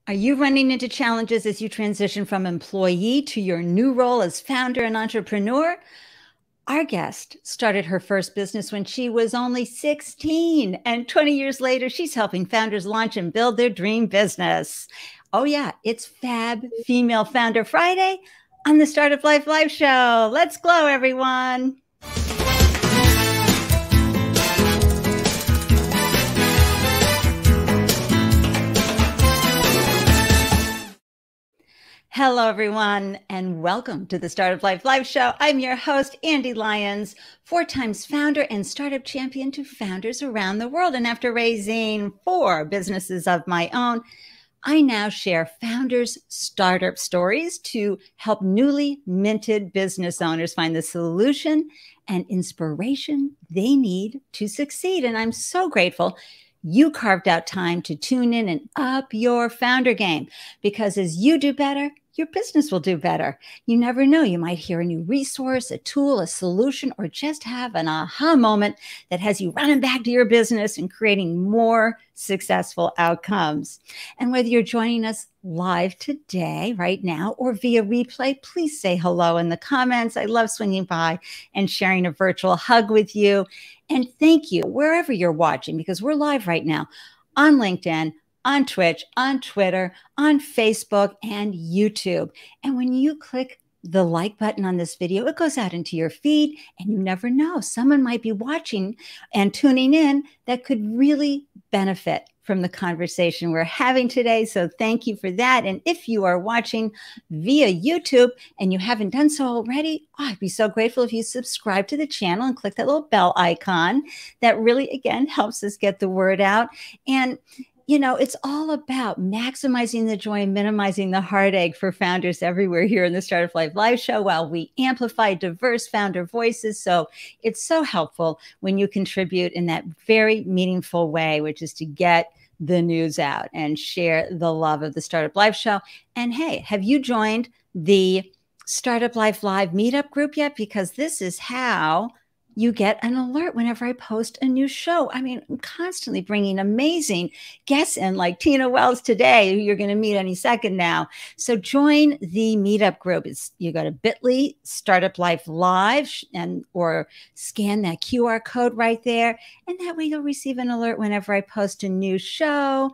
Are you running into challenges as you transition from employee to your new role as founder and entrepreneur? Our guest started her first business when she was only 16, and 20 years later, she's helping founders launch and build their dream business. Oh yeah, it's Fab Female Founder Friday on the Startup Life Live Show. Let's glow, everyone. Hello, everyone, and welcome to the Startup Life Live Show. I'm your host, Ande Lyons, 4 times founder and startup champion to founders around the world. And after raising 4 businesses of my own, I now share founders' startup stories to help newly minted business owners find the solution and inspiration they need to succeed. And I'm so grateful you carved out time to tune in and up your founder game, because as you do better, your business will do better. You never know. You might hear a new resource, a tool, a solution, or just have an aha moment that has you running back to your business and creating more successful outcomes. And whether you're joining us live today, right now, or via replay, please say hello in the comments. I love swinging by and sharing a virtual hug with you. And thank you wherever you're watching, because we're live right now on LinkedIn, on Twitch, on Twitter, on Facebook, and YouTube. And when you click the like button on this video, it goes out into your feed, and you never know, someone might be watching and tuning in that could really benefit from the conversation we're having today. So thank you for that. And if you are watching via YouTube and you haven't done so already, I'd be so grateful if you subscribe to the channel and click that little bell icon. That really, again, helps us get the word out. And you know, it's all about maximizing the joy and minimizing the heartache for founders everywhere here in the Startup Life Live Show while we amplify diverse founder voices. So it's so helpful when you contribute in that very meaningful way, which is to get the news out and share the love of the Startup Live Show. And hey, have you joined the Startup Life Live meetup group yet? Because this is how you get an alert whenever I post a new show. I mean, I'm constantly bringing amazing guests in, like Tina Wells today, who you're going to meet any second now. So join the meetup group. You go to bit.ly, Startup Life Live, or scan that QR code right there. And that way you'll receive an alert whenever I post a new show.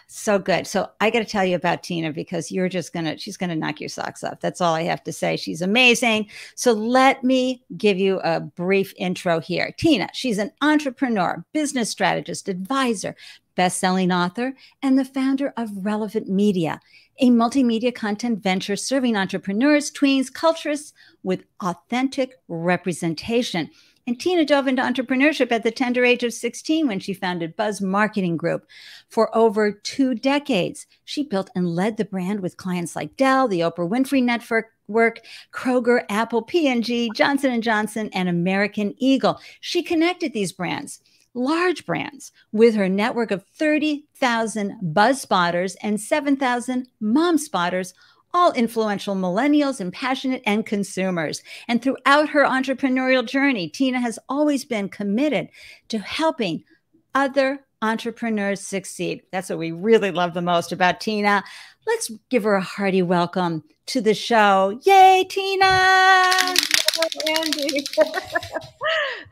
So good. So I got to tell you about Tina, because she's going to knock your socks off. That's all I have to say. She's amazing. So let me give you a brief intro here. Tina, she's an entrepreneur, business strategist, advisor, best-selling author, and the founder of RLVNT Media, a multimedia content venture serving entrepreneurs, tweens, culturists with authentic representation. And Tina dove into entrepreneurship at the tender age of 16 when she founded Buzz Marketing Group. For over 2 decades, she built and led the brand with clients like Dell, the Oprah Winfrey Network, Kroger, Apple, P&G, Johnson & Johnson, and American Eagle. She connected these brands, large brands, with her network of 30,000 buzzSpotters and 7,000 momSpotters, all influential millennials and passionate end consumers. And throughout her entrepreneurial journey, Tina has always been committed to helping other entrepreneurs succeed. That's what we really love the most about Tina. Let's give her a hearty welcome to the show. Yay, Tina! Hello, Ande.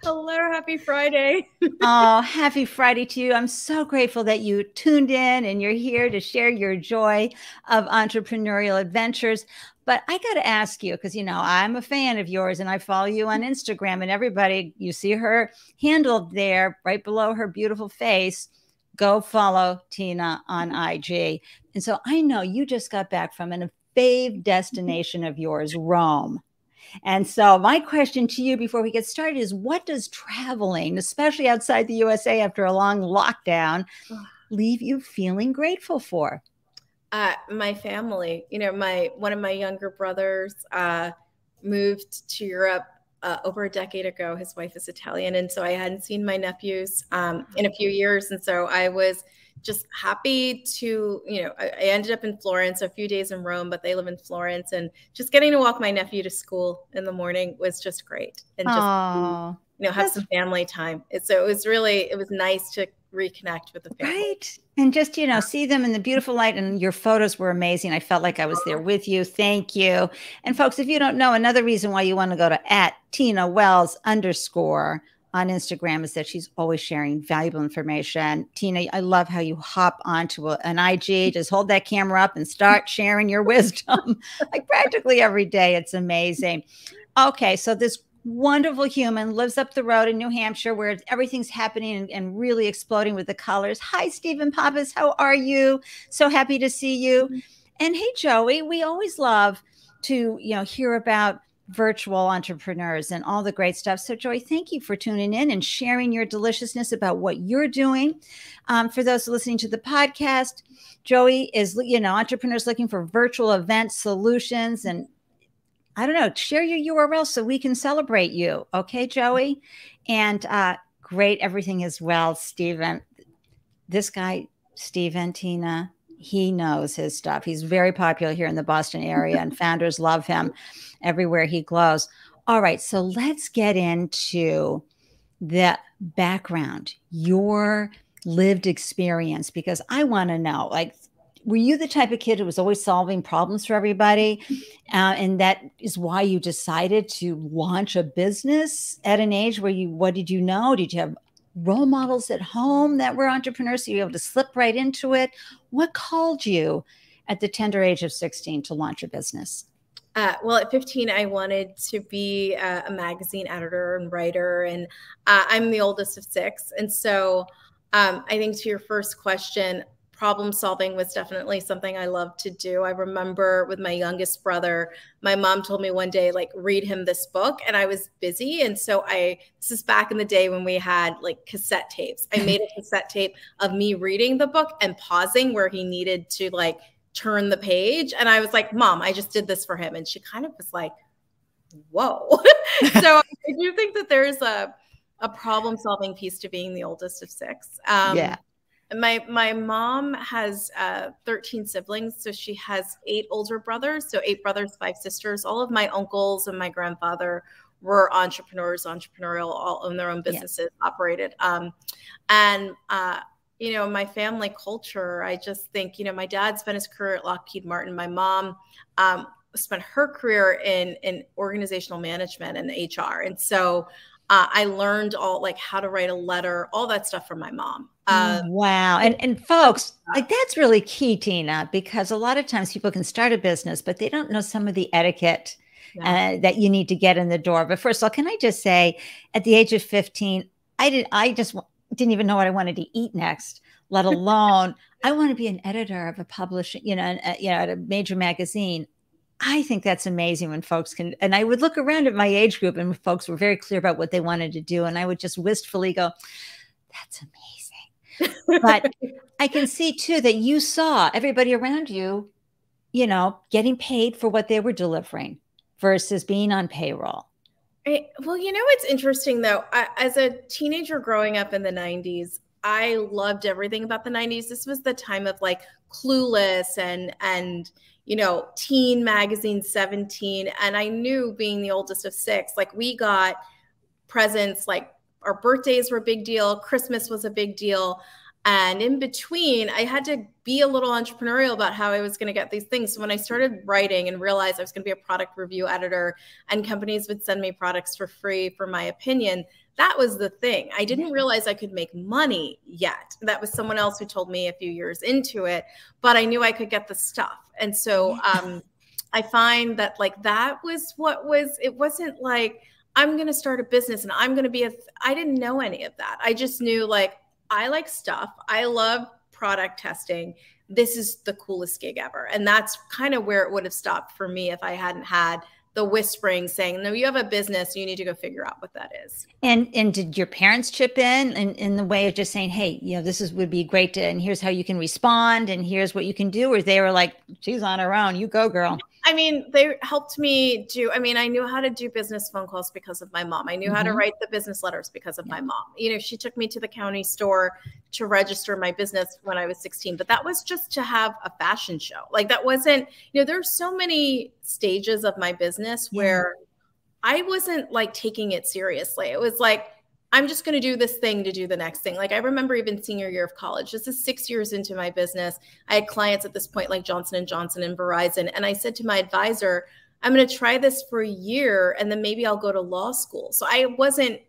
Hello, happy Friday. Oh, happy Friday to you. I'm so grateful that you tuned in and you're here to share your joy of entrepreneurial adventures. But I got to ask you, because, you know, I'm a fan of yours and I follow you on Instagram, and everybody, you see her handled there right below her beautiful face. Go follow Tina on IG. And so I know you just got back from a fave destination of yours, Rome. And so my question to you before we get started is, what does traveling, especially outside the USA after a long lockdown, leave you feeling grateful for? My family. You know, one of my younger brothers moved to Europe over a decade ago. His wife is Italian. And so I hadn't seen my nephews in a few years. And so I was just happy to, you know, I ended up in Florence, a few days in Rome, but they live in Florence, and just getting to walk my nephew to school in the morning was just great. And just, you know, have some family time. So it was nice to reconnect with the family. Right. And just, see them in the beautiful light, and your photos were amazing. I felt like I was there with you. Thank you. And folks, if you don't know, another reason why you want to go to @TinaWells_ on Instagram is that she's always sharing valuable information. Tina, I love how you hop onto an IG, just hold that camera up and start sharing your wisdom like practically every day. It's amazing. Okay. So this wonderful human lives up the road in New Hampshire, where everything's happening and really exploding with the colors. Hi, Stephen Pappas. How are you? So happy to see you. And hey, Joey, we always love to, hear about virtual entrepreneurs and all the great stuff. So Joey, thank you for tuning in and sharing your deliciousness about what you're doing. For those listening to the podcast, Joey is, entrepreneurs looking for virtual event solutions, and I don't know, share your URL so we can celebrate you. Okay, Joey? And great everything as well, Stephen. This guy, Stephen, Tina, he knows his stuff. He's very popular here in the Boston area, and founders love him everywhere he goes. All right, so let's get into the background, your lived experience, because I want to know, were you the type of kid who was always solving problems for everybody? And that is why you decided to launch a business at an age where what did you know? Did you have role models at home that were entrepreneurs, so you were able to slip right into it? What called you at the tender age of 16 to launch a business? Well, at 15, I wanted to be a magazine editor and writer, and I'm the oldest of 6. And so I think to your first question, problem solving was definitely something I loved to do. I remember with my youngest brother, my mom told me one day, read him this book, and I was busy. And so this is back in the day when we had cassette tapes. I made a cassette tape of me reading the book and pausing where he needed to turn the page. And I was like, Mom, I just did this for him. And she kind of was like, whoa. So I do think that there's a problem solving piece to being the oldest of 6. Yeah. My mom has 13 siblings, so she has 8 older brothers, so 8 brothers, 5 sisters. All of my uncles and my grandfather were entrepreneurial, all own their own businesses, operated. My family culture, I just think, my dad spent his career at Lockheed Martin. My mom spent her career in organizational management and HR. And so I learned all how to write a letter, all that stuff from my mom. Wow. And folks, that's really key, Tina, because a lot of times people can start a business, but they don't know some of the etiquette that you need to get in the door. But first of all, can I just say, at the age of 15, I just didn't even know what I wanted to eat next, let alone I want to be an editor of a publishing, at a major magazine. I think that's amazing when folks can, and I would look around at my age group and folks were very clear about what they wanted to do. And I would just wistfully go, that's amazing. But I can see too that you saw everybody around you, getting paid for what they were delivering versus being on payroll. Well, it's interesting though. As a teenager growing up in the 90s, I loved everything about the 90s. This was the time of Clueless and teen magazine 17. And I knew, being the oldest of 6, we got presents, our birthdays were a big deal. Christmas was a big deal. And in between, I had to be a little entrepreneurial about how I was going to get these things. So when I started writing and realized I was going to be a product review editor and companies would send me products for free for my opinion, that was the thing. I didn't realize I could make money yet. That was someone else who told me a few years into it, but I knew I could get the stuff. And so I find that that was it wasn't I'm going to start a business and I'm going to be I didn't know any of that. I just knew I like stuff. I love product testing. This is the coolest gig ever. And that's kind of where it would have stopped for me if I hadn't had the whispering saying, no, you have a business, you need to go figure out what that is. And did your parents chip in the way of just saying, hey, would be great and here's how you can respond and here's what you can do? Or they were like, she's on her own, you go, girl. I mean, they helped me I knew how to do business phone calls because of my mom. I knew how to write the business letters because of my mom. She took me to the county store to register my business when I was 16, but that was just to have a fashion show. That wasn't, there's so many stages of my business where I wasn't taking it seriously. It was I'm just going to do this thing to do the next thing. Like I remember even senior year of college, this is 6 years into my business. I had clients at this point like Johnson & Johnson and Verizon. And I said to my advisor, I'm going to try this for a year and then maybe I'll go to law school. So I wasn't.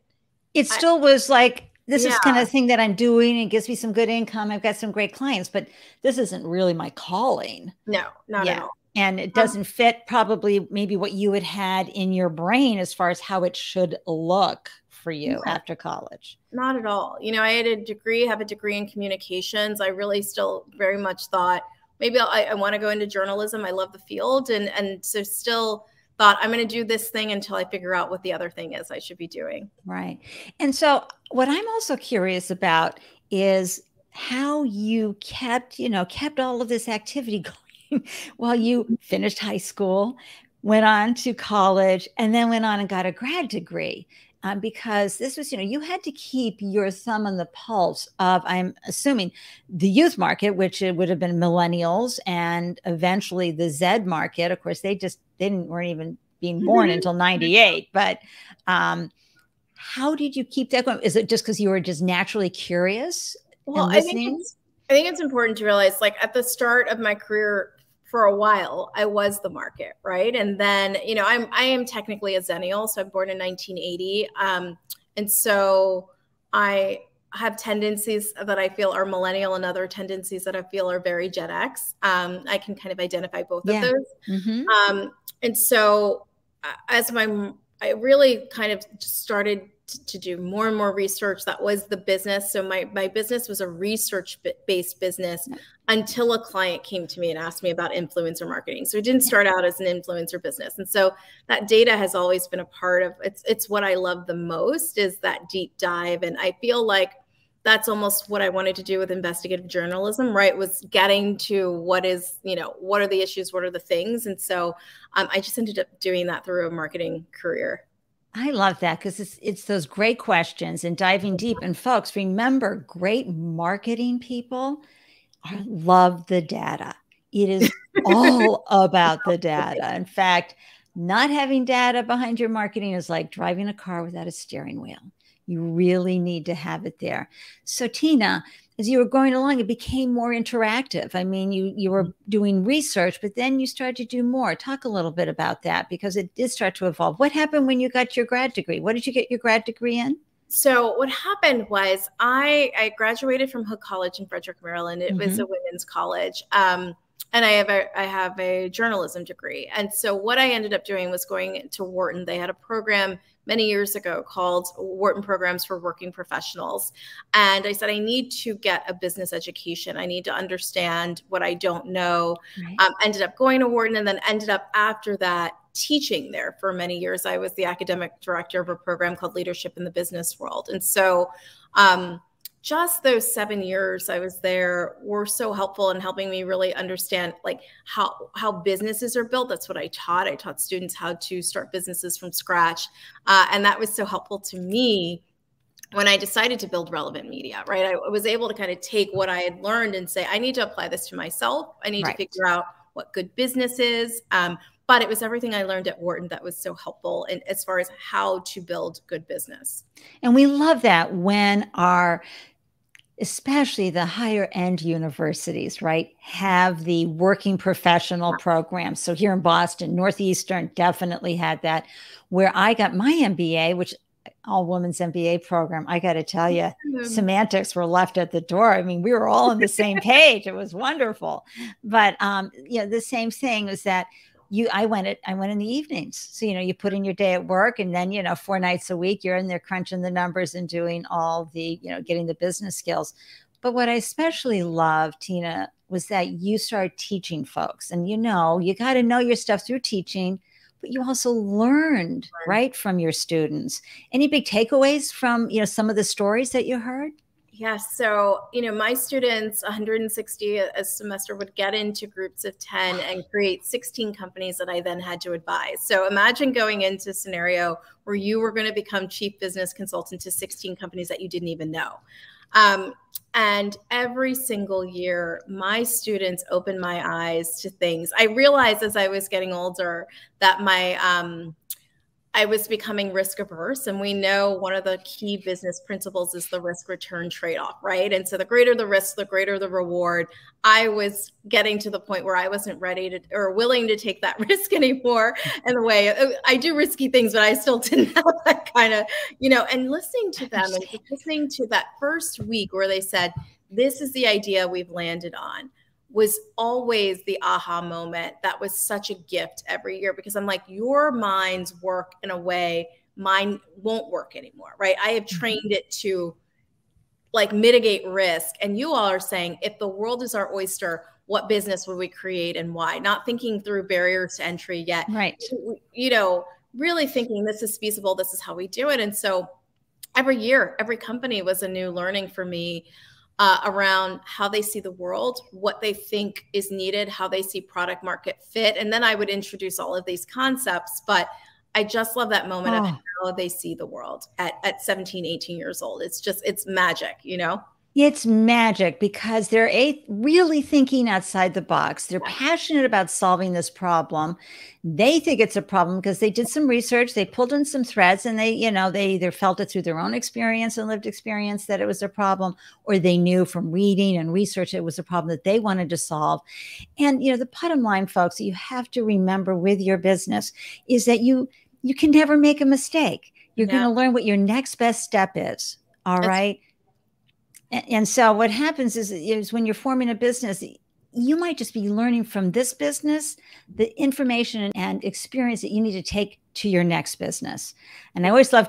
It still was like, this is kind of the thing that I'm doing. It gives me some good income. I've got some great clients, but this isn't really my calling. No, not at all. And it doesn't fit probably maybe what you had in your brain as far as how it should look for you after college. Not at all. You know, I had have a degree in communications. I really still very much thought maybe I want to go into journalism. I love the field. And so still thought I'm going to do this thing until I figure out what the other thing is I should be doing. Right. And so what I'm also curious about is how you kept all of this activity going while you finished high school, went on to college, and then went on and got a grad degree. Because this was, you had to keep your thumb on the pulse of, I'm assuming, the youth market, which it would have been millennials, and eventually the Z market. Of course, they weren't even being born until 98. But how did you keep that going? Is it just because you were just naturally curious? Well, I think it's important to realize, like at the start of my career, for a while, I was the market, right? And then, I am technically a Zennial, so I'm born in 1980. And so I have tendencies that I feel are millennial and other tendencies that I feel are very Gen X. I can kind of identify both of those. And so I really kind of started to do more and more research. That was the business. So my business was a research-based business until a client came to me and asked me about influencer marketing. So it didn't start out as an influencer business. And so that data has always been a part of it's what I love the most, is that deep dive. And I feel like that's almost what I wanted to do with investigative journalism, right? Was getting to what are the issues, what are the things. And so I just ended up doing that through a marketing career. I love that, because it's those great questions and diving deep. And folks, remember, great marketing people love the data. It is all about the data. In fact, not having data behind your marketing is like driving a car without a steering wheel. You really need to have it there. So Tina, as you were going along, it became more interactive. I mean, you were doing research, but then you started to do more. Talk a little bit about that, because it did start to evolve. What happened when you got your grad degree? What did you get your grad degree in? So what happened was I graduated from Hook College in Frederick, Maryland. It was a women's college. And I have a journalism degree. And so what I ended up doing was going to Wharton. They had a program many years ago called Wharton Programs for Working Professionals. And I said, I need to get a business education. I need to understand what I don't know. Right. Ended up going to Wharton, and then ended up after that teaching there for many years. I was the academic director of a program called Leadership in the Business World. And so just those 7 years I was there were so helpful in helping me really understand like how businesses are built. That's what I taught. I taught students how to start businesses from scratch. And that was so helpful to me when I decided to build Relevant Media, right? I was able to kind of take what I had learned and say, I need to apply this to myself. I need to figure out what good business is. But it was everything I learned at Wharton that was so helpful in, as far as how to build good business. And we love that when especially the higher end universities, right, have the working professional programs. So here in Boston, Northeastern definitely had that. Where I got my MBA, which all women's MBA program, I got to tell you, semantics were left at the door. I mean, we were all on the same page. It was wonderful. But the same thing was that I went in the evenings. So, you put in your day at work, and then, 4 nights a week, you're in there crunching the numbers and doing all the, getting the business skills. But what I especially loved, Tina, was that you started teaching folks, and, you got to know your stuff through teaching, but you also learned right from your students. Any big takeaways from, some of the stories that you heard? Yes. So, my students, 160 a semester, would get into groups of 10 and create 16 companies that I then had to advise. So imagine going into a scenario where you were going to become chief business consultant to 16 companies that you didn't even know. And every single year, my students opened my eyes to things. I realized as I was getting older that I was becoming risk averse. And we know one of the key business principles is the risk return trade-off, right? And so the greater the risk, the greater the reward. I was getting to the point where I wasn't ready to or willing to take that risk anymore. And the way I do risky things, but I still didn't have that kind of, and listening to them and just listening to that first week where they said, this is the idea we've landed on, was always the aha moment. That was such a gift every year, because I'm like, your minds work in a way mine won't work anymore, right? I have trained it to like mitigate risk. And you all are saying, if the world is our oyster, what business would we create and why? Not thinking through barriers to entry yet, right? Really thinking this is feasible, this is how we do it. And so every year, every company was a new learning for me. Around how they see the world, what they think is needed, how they see product market fit. And then I would introduce all of these concepts. But I just love that moment of how they see the world at 17, 18 years old. It's magic, It's magic because they're really thinking outside the box. They're passionate about solving this problem. They think it's a problem because they did some research, they pulled in some threads, and they either felt it through their own experience and lived experience that it was a problem, or they knew from reading and research it was a problem that they wanted to solve. And, the bottom line, folks, that you have to remember with your business is that you can never make a mistake. You're going to learn what your next best step is. All right. And so what happens is when you're forming a business, you might just be learning from this business, the information and experience that you need to take to your next business. And I always love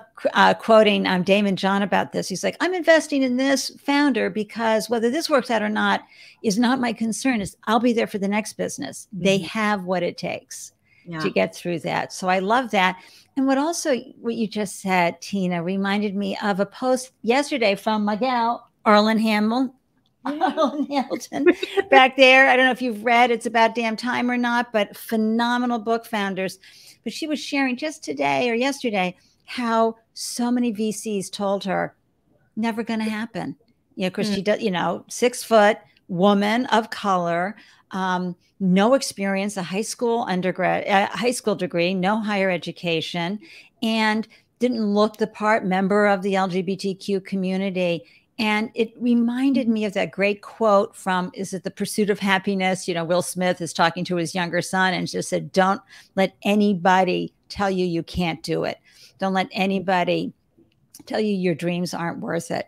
quoting Damon John about this. He's like, I'm investing in this founder because whether this works out or not is not my concern. Is I'll be there for the next business. Mm-hmm. They have what it takes to get through that. So I love that. And what you just said, Tina, reminded me of a post yesterday from my gal, Arlen Hamilton back there. I don't know if you've read It's About Damn Time or not, but phenomenal book, Founders. But she was sharing just today or yesterday how so many VCs told her, never going to happen. Because she does, 6 foot woman of color, no experience, a high school degree, no higher education, and didn't look the part, member of the LGBTQ community. And it reminded me of that great quote from, is it The Pursuit of Happiness? Will Smith is talking to his younger son and just said, don't let anybody tell you you can't do it. Don't let anybody tell you your dreams aren't worth it.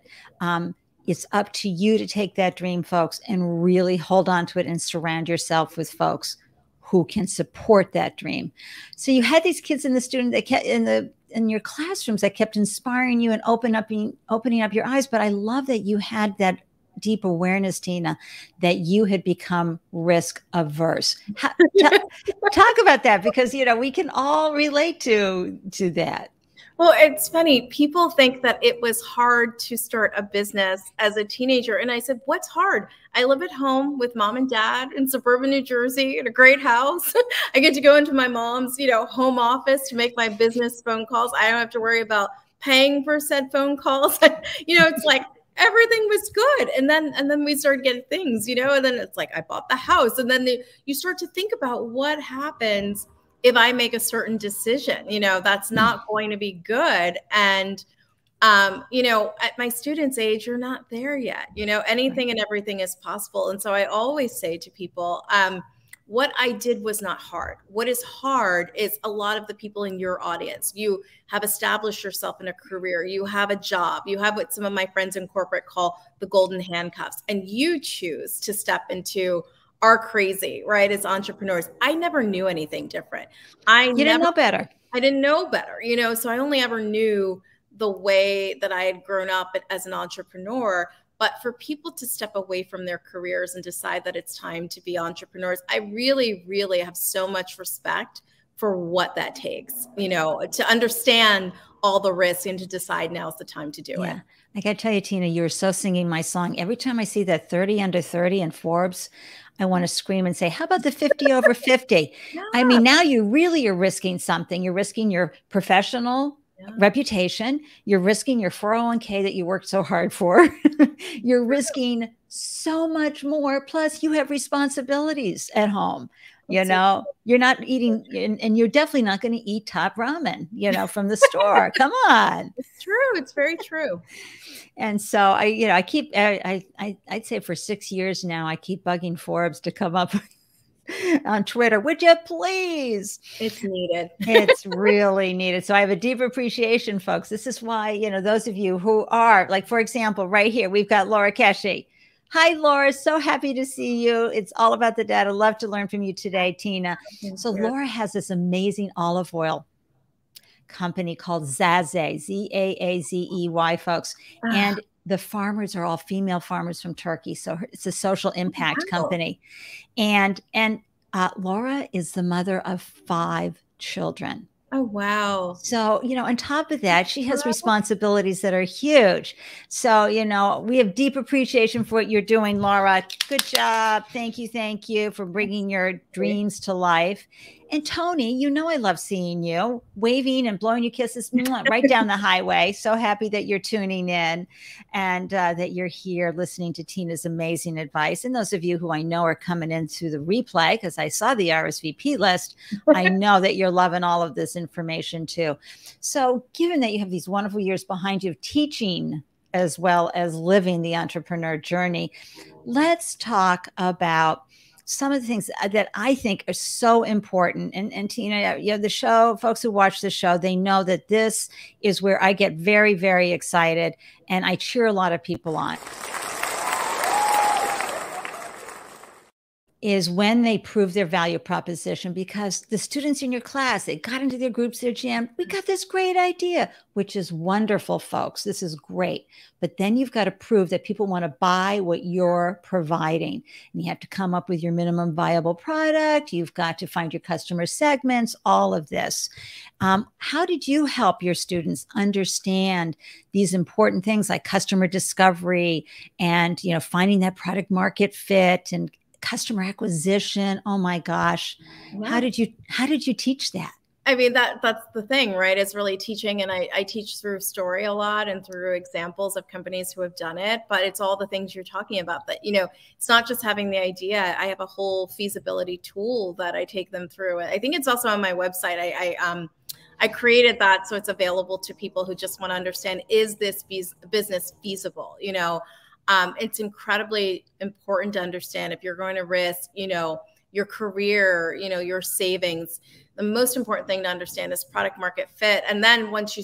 It's up to you to take that dream, folks, and really hold on to it and surround yourself with folks who can support that dream. So you had these kids in the student that kept in your classrooms that kept inspiring you and opening up your eyes. But I love that you had that deep awareness, Tina, that you had become risk averse. Talk about that, because we can all relate to that. Well, it's funny. People think that it was hard to start a business as a teenager. And I said, what's hard? I live at home with mom and dad in suburban New Jersey in a great house. I get to go into my mom's, home office to make my business phone calls. I don't have to worry about paying for said phone calls. It's like everything was good. And then we started getting things, and then it's like I bought the house. And then you start to think about what happens if I make a certain decision, that's not going to be good. And, at my students' age, you're not there yet. Anything and everything is possible. And so I always say to people, what I did was not hard. What is hard is a lot of the people in your audience. You have established yourself in a career. You have a job. You have what some of my friends in corporate call the golden handcuffs. And you choose to step into are crazy, right? As entrepreneurs. I never knew anything different. You didn't know better. I didn't know better, so I only ever knew the way that I had grown up as an entrepreneur. But for people to step away from their careers and decide that it's time to be entrepreneurs, I really, really have so much respect for what that takes, to understand all the risks and to decide now's the time to do it. I got to tell you, Tina, you're so singing my song. Every time I see that 30 under 30 in Forbes, I want to scream and say, how about the 50 over 50? Yeah. I mean, now you really are risking something. You're risking your professional reputation. You're risking your 401k that you worked so hard for. You're risking so much more. Plus, you have responsibilities at home. You're not eating, and you're definitely not going to eat top ramen, from the store. Come on. It's true. It's very true. And so I'd say for 6 years now, I keep bugging Forbes to come up on Twitter. Would you please? It's needed. It's really needed. So I have a deep appreciation, folks. This is why, those of you who are like, for example, right here, we've got Laura Keshi. Hi, Laura. So happy to see you. It's all about the data. Love to learn from you today, Tina. So Laura has this amazing olive oil company called Zaazey, Zaazey, folks. And the farmers are all female farmers from Turkey. So it's a social impact company. And Laura is the mother of 5 children. Oh, wow. So, on top of that, she has responsibilities that are huge. So, we have deep appreciation for what you're doing, Laura. Good job. Thank you for bringing your dreams to life. And Tony, I love seeing you waving and blowing you kisses right down the highway. So happy that you're tuning in and that you're here listening to Tina's amazing advice. And those of you who I know are coming in through the replay, because I saw the RSVP list, I know that you're loving all of this information too. So given that you have these wonderful years behind you of teaching as well as living the entrepreneur journey, let's talk about some of the things that I think are so important. And Tina, the show, folks who watch the show, they know that this is where I get very, very excited and I cheer a lot of people on. Is when they prove their value proposition, because the students in your class, they got into their groups, they're jammed. We got this great idea, which is wonderful, folks. This is great. But then you've got to prove that people want to buy what you're providing. And you have to come up with your minimum viable product. You've got to find your customer segments, all of this. How did you help your students understand these important things like customer discovery and, finding that product market fit and customer acquisition? Oh my gosh. Yeah. How did you teach that? I mean, that's the thing, right? It's really teaching. And I teach through story a lot and through examples of companies who have done it, but it's all the things you're talking about that, it's not just having the idea. I have a whole feasibility tool that I take them through. I think it's also on my website. I created that so it's available to people who just want to understand, is this business feasible? It's incredibly important to understand if you're going to risk, your career, your savings. The most important thing to understand is product market fit. And then once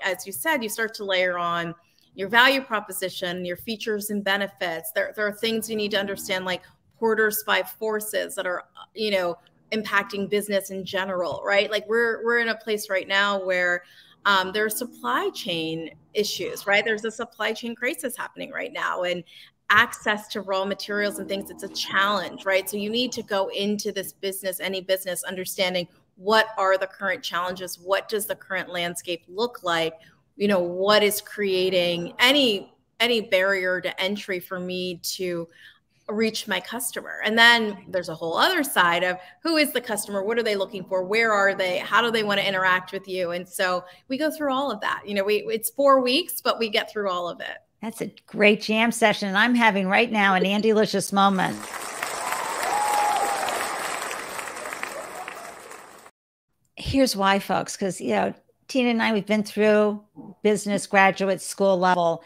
as you said, you start to layer on your value proposition, your features and benefits. There are things you need to understand, like Porter's 5 forces that are, impacting business in general, right? Like we're in a place right now where there are supply chain issues, right? There's a supply chain crisis happening right now, and access to raw materials and things, it's a challenge, right? So you need to go into this business, any business, understanding what are the current challenges? What does the current landscape look like? What is creating any barrier to entry for me to reach my customer? And then there's a whole other side of who is the customer? What are they looking for? Where are they? How do they want to interact with you? And so we go through all of that. It's 4 weeks, but we get through all of it. That's a great jam session. And I'm having right now an Andelicious moment. Here's why, folks, because, Tina and I, we've been through business graduate school level.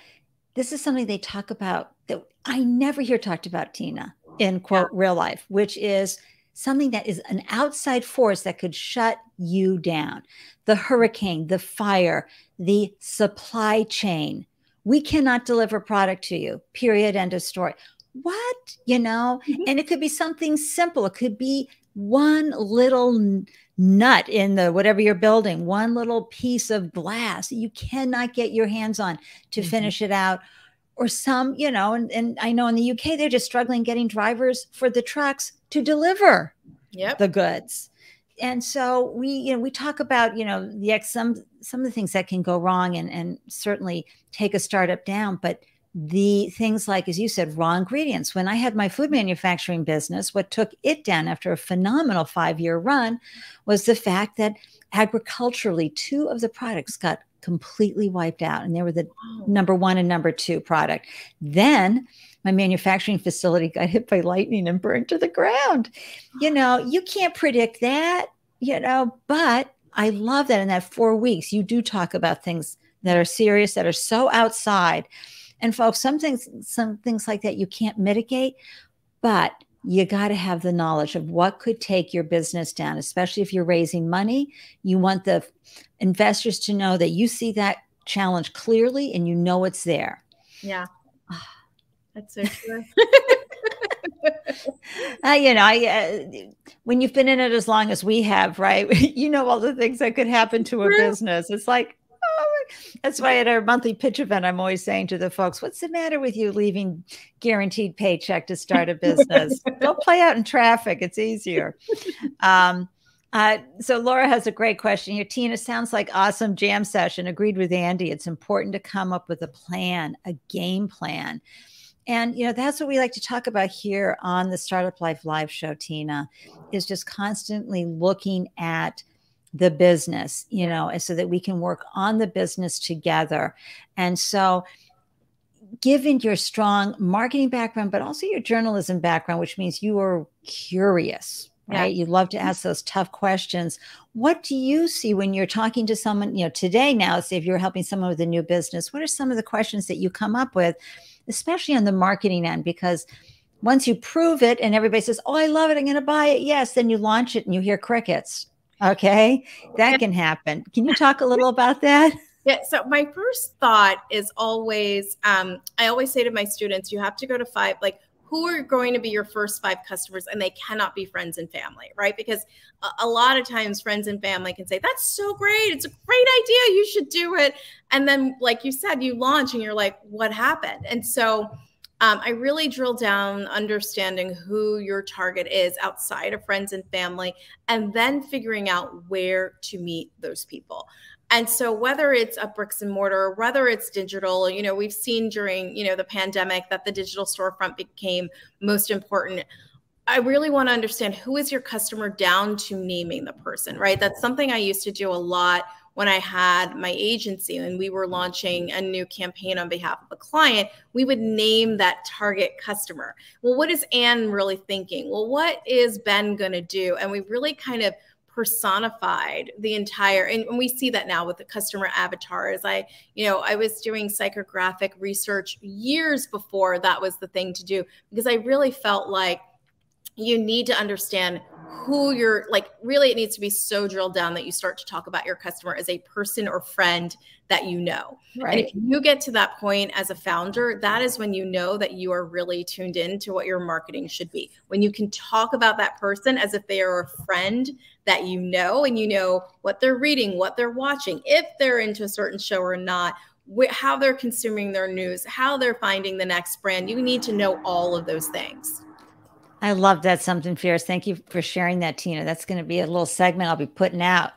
This is something they talk about that I never hear talked about, Tina, in quote, real life, which is something that is an outside force that could shut you down. The hurricane, the fire, the supply chain. We cannot deliver product to you, period, end of story. What? And it could be something simple. It could be one little nut in the whatever you're building, one little piece of glass you cannot get your hands on to finish it out. Or some, and I know in the UK, they're just struggling getting drivers for the trucks to deliver the goods. And so we talk about, some of the things that can go wrong and certainly take a startup down, but the things like, as you said, raw ingredients. When I had my food manufacturing business, what took it down after a phenomenal 5-year run was the fact that agriculturally, 2 of the products got completely wiped out. And they were the number 1 and number 2 product. Then my manufacturing facility got hit by lightning and burned to the ground. You know, you can't predict that, you know, but I love that in that 4 weeks, you do talk about things that are serious, that are so outside. And folks, some things like that you can't mitigate, but you got to have the knowledge of what could take your business down, especially if you're raising money. You want the investors to know that you see that challenge clearly and you know it's there. Yeah, that's so true. You know, when you've been in it as long as we have, right? You know all the things that could happen to a business. It's like, that's why at our monthly pitch event, I'm always saying to the folks, what's the matter with you leaving guaranteed paycheck to start a business? Go play out in traffic. It's easier. So Laura has a great question here. Tina, sounds like awesome jam session. Agreed with Ande. It's important to come up with a plan, a game plan. And, you know, that's what we like to talk about here on the Startup Life Live show, Tina, is just constantly looking at the business, you know, so that we can work on the business together. And so given your strong marketing background, but also your journalism background, which means you are curious, right? You love to ask those tough questions. What do you see when you're talking to someone, you know, today now, say if you're helping someone with a new business, what are some of the questions that you come up with, especially on the marketing end? Because once you prove it and everybody says, oh, I love it, I'm going to buy it. Yes. Then you launch it and you hear crickets. Okay. That can happen. Can you talk a little about that? Yeah. So my first thought is always, I always say to my students, you have to go to 5, like, who are going to be your first 5 customers, and they cannot be friends and family, right? Because a lot of times friends and family can say, that's so great. It's a great idea. You should do it. And then, like you said, you launch and you're like, what happened? And so I really drill down understanding who your target is outside of friends and family, and then figuring out where to meet those people. And so whether it's a bricks and mortar, whether it's digital, you know, we've seen during, you know, the pandemic that the digital storefront became most important. I really want to understand who is your customer down to naming the person, right? That's something I used to do a lot when I had my agency and we were launching a new campaign on behalf of a client. We would name that target customer. Well, what is Anne really thinking? Well, what is Ben going to do? And we really kind of personified the entire, and we see that now with the customer avatars. I was doing psychographic research years before that was the thing to do, because I really felt like you need to understand who you're, like, really it needs to be so drilled down that you start to talk about your customer as a person or friend that you know. Right. And if you get to that point as a founder, that is when you know that you are really tuned in to what your marketing should be. When you can talk about that person as if they are a friend that you know, and you know what they're reading, what they're watching, if they're into a certain show or not, how they're consuming their news, how they're finding the next brand. You need to know all of those things. I love that. Something fierce. Thank you for sharing that, Tina. That's going to be a little segment I'll be putting out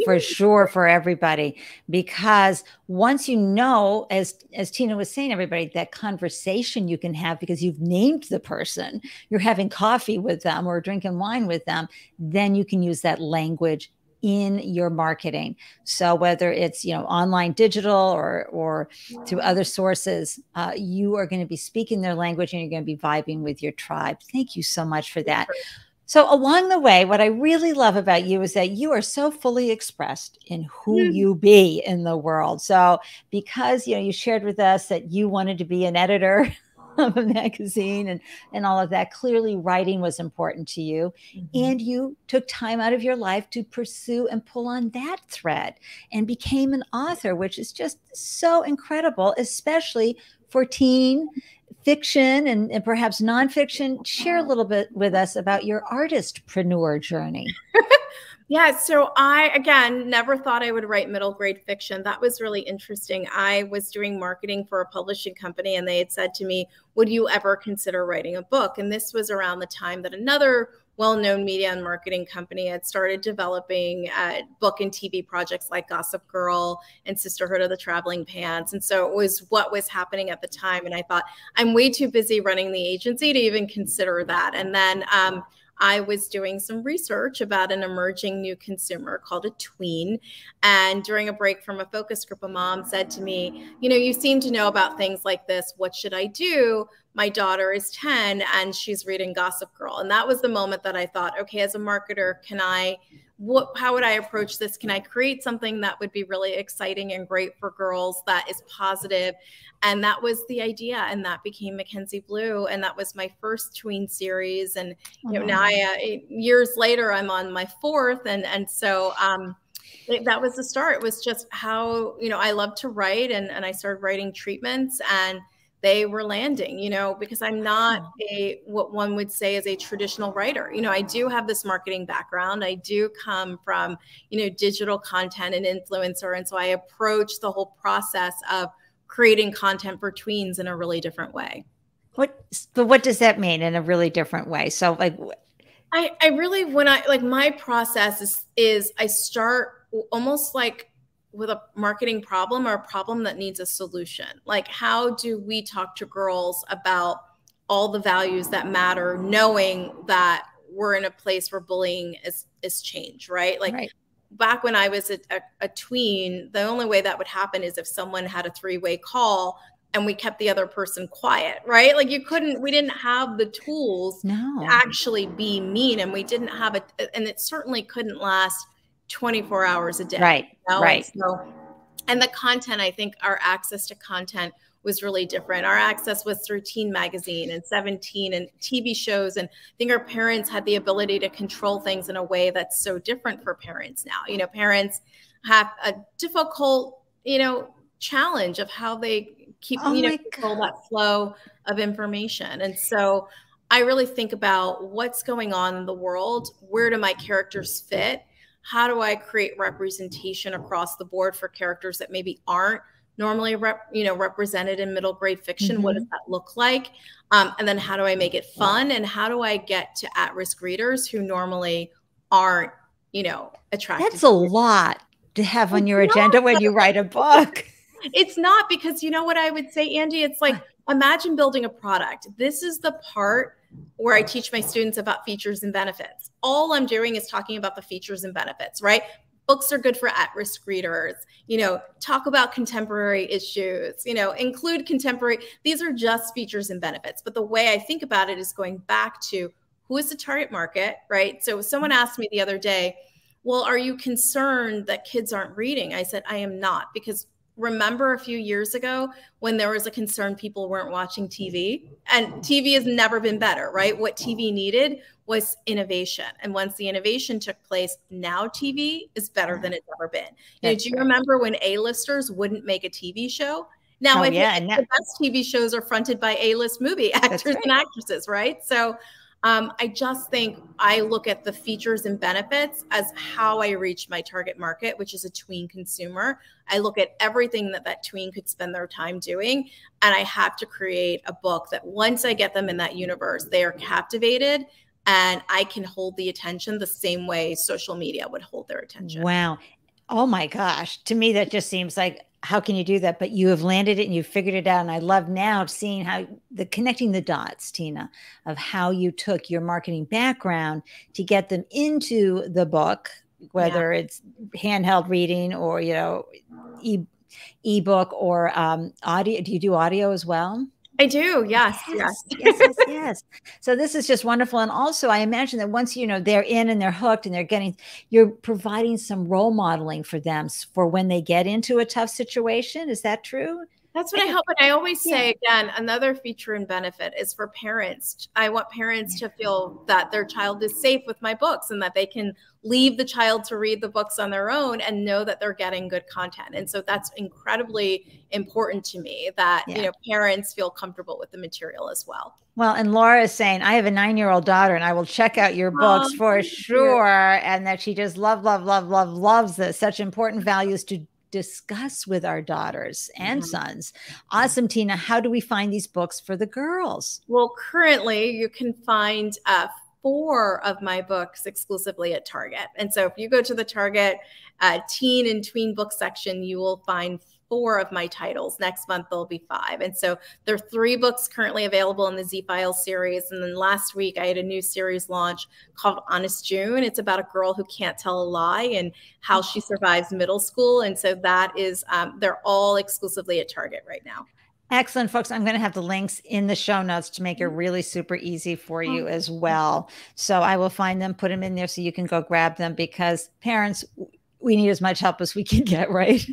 for sure for everybody, because once you know, as Tina was saying, everybody, that conversation you can have because you've named the person, you're having coffee with them or drinking wine with them, then you can use that language in your marketing. So whether it's, you know, online digital or through other sources, you are going to be speaking their language and you're going to be vibing with your tribe. Thank you so much for that. So along the way, what I really love about you is that you are so fully expressed in who you be in the world. So because, you know, you shared with us that you wanted to be an editor of a magazine and all of that, clearly writing was important to you. And you took time out of your life to pursue and pull on that thread and became an author, which is just so incredible, especially for teen fiction and perhaps nonfiction. Share a little bit with us about your artistpreneur journey. Yeah. So I, again, never thought I would write middle grade fiction. That was really interesting. I was doing marketing for a publishing company and they had said to me, would you ever consider writing a book? And this was around the time that another well-known media and marketing company had started developing book and TV projects like Gossip Girl and Sisterhood of the Traveling Pants. And so it was what was happening at the time. And I thought, I'm way too busy running the agency to even consider that. And then I was doing some research about an emerging new consumer called a tween. And during a break from a focus group, a mom said to me, you seem to know about things like this. What should I do? My daughter is 10 and she's reading Gossip Girl. And that was the moment that I thought, okay, as a marketer, how would I approach this? Can I create something that would be really exciting and great for girls that is positive? And that was the idea. And that became McKenzie Blue. And that was my first tween series. And now years later, I'm on my fourth. And so that was the start. It was just how, I love to write and I started writing treatments and they were landing, because I'm not what one would say is a traditional writer. I do have this marketing background. I do come from, digital content and influencer. And so I approach the whole process of creating content for tweens in a really different way. But what does that mean in a really different way? So I really, my process is I start almost like with a marketing problem or a problem that needs a solution. Like, how do we talk to girls about all the values that matter, knowing that we're in a place where bullying is change, right? Back when I was a tween, the only way that would happen is if someone had a three-way call and we kept the other person quiet, right? We didn't have the tools to actually be mean, and we didn't have and it certainly couldn't last 24 hours a day. Right. Right. And the content, I think our access to content was really different. Our access was through Teen Magazine and 17 and TV shows. And I think our parents had the ability to control things in a way that's so different for parents now. Parents have a difficult, challenge of how they keep, control that flow of information. And so I really think about what's going on in the world. Where do my characters fit? How do I create representation across the board for characters that maybe aren't normally represented in middle grade fiction? Mm-hmm. What does that look like? And then how do I make it fun? And how do I get to at-risk readers who normally aren't, attracted? That's a lot to have on your agenda when you write a book. It's not, because what I would say, Ande, it's like, imagine building a product. This is the part where I teach my students about features and benefits. All I'm doing is talking about the features and benefits, right? Books are good for at-risk readers, talk about contemporary issues, include contemporary. These are just features and benefits. But the way I think about it is going back to who is the target market, right? So someone asked me the other day, well, are you concerned that kids aren't reading? I said, I am not, because remember a few years ago when there was a concern people weren't watching TV? And TV has never been better, right? What TV needed was innovation. And once the innovation took place, now TV is better than it's ever been. Do you remember when A-listers wouldn't make a TV show? Now, the best TV shows are fronted by A-list movie actors and actresses, right? So I just think I look at the features and benefits as how I reach my target market, which is a tween consumer. I look at everything that tween could spend their time doing, and I have to create a book that once I get them in that universe, they are captivated, and I can hold the attention the same way social media would hold their attention. Wow. Oh my gosh. To me, that just seems like, how can you do that? But you have landed it and you figured it out. And I love now seeing how connecting the dots, Tina, of how you took your marketing background to get them into the book, whether it's handheld reading or, ebook or audio. Do you do audio as well? I do. Yes. Yes. So this is just wonderful. And also I imagine that once, they're in and they're hooked and you're providing some role modeling for them for when they get into a tough situation. Is that true? That's what I hope. And I always say, again, another feature and benefit is for parents. I want parents to feel that their child is safe with my books and that they can leave the child to read the books on their own and know that they're getting good content. And so that's incredibly important to me that, parents feel comfortable with the material as well. Well, and Laura is saying, I have a 9-year-old daughter and I will check out your books for sure. And that she just loves this, such important values to discuss with our daughters and sons. Awesome, Tina. How do we find these books for the girls? Well, currently you can find 4 of my books exclusively at Target. And so if you go to the Target teen and tween book section, you will find 4 of my titles. Next month, there'll be 5. And so there are 3 books currently available in the Zee Files series. And then last week, I had a new series launch called Honest June. It's about a girl who can't tell a lie and how she survives middle school. And so that is, they're all exclusively at Target right now. Excellent, folks. I'm going to have the links in the show notes to make it really super easy for you as well. So I will find them, put them in there so you can go grab them, because parents, we need as much help as we can get, right?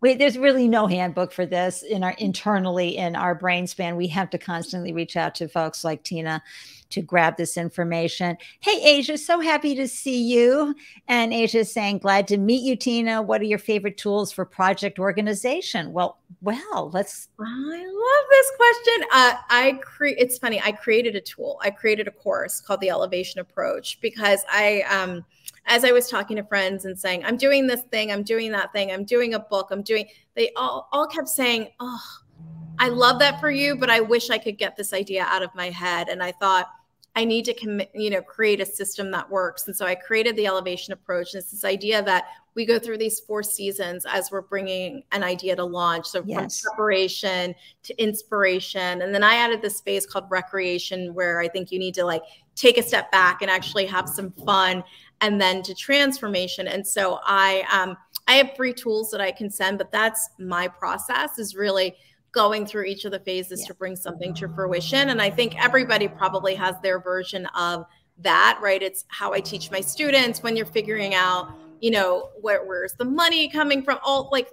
There's really no handbook for this internally in our brain span. We have to constantly reach out to folks like Tina to grab this information. Hey, Asia, so happy to see you. And Asia is saying, glad to meet you, Tina. What are your favorite tools for project organization? Well, let's. I love this question. It's funny. I created a tool. I created a course called the Elevation Approach, because as I was talking to friends and saying, I'm doing this thing, I'm doing that thing, I'm doing a book, they all kept saying, oh, I love that for you, but I wish I could get this idea out of my head. And I thought, I need to create a system that works. And so I created the Elevation Approach. And it's this idea that we go through these 4 seasons as we're bringing an idea to launch. So from preparation to inspiration. And then I added this space called recreation, where I think you need to take a step back and actually have some fun, and then to transformation. And so I have 3 tools that I can send, but that's my process, is really going through each of the phases to bring something to fruition. And I think everybody probably has their version of that, right? It's how I teach my students when you're figuring out, where's the money coming from?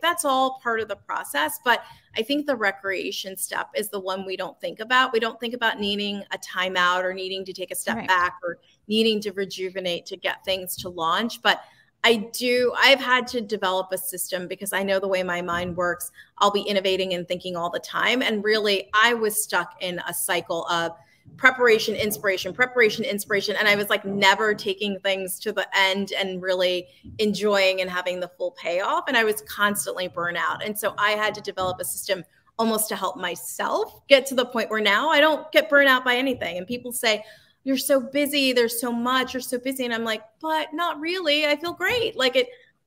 That's all part of the process. But I think the recreation step is the one we don't think about. We don't think about needing a timeout or needing to take a step back or needing to rejuvenate to get things to launch. But I've had to develop a system, because I know the way my mind works. I'll be innovating and thinking all the time. And really, I was stuck in a cycle of preparation, inspiration, and I was never taking things to the end and really enjoying and having the full payoff. And I was constantly burnt out. And so I had to develop a system almost to help myself get to the point where now I don't get burnt out by anything. And people say, you're so busy, there's so much, you're so busy. And I'm like, but not really. I feel great.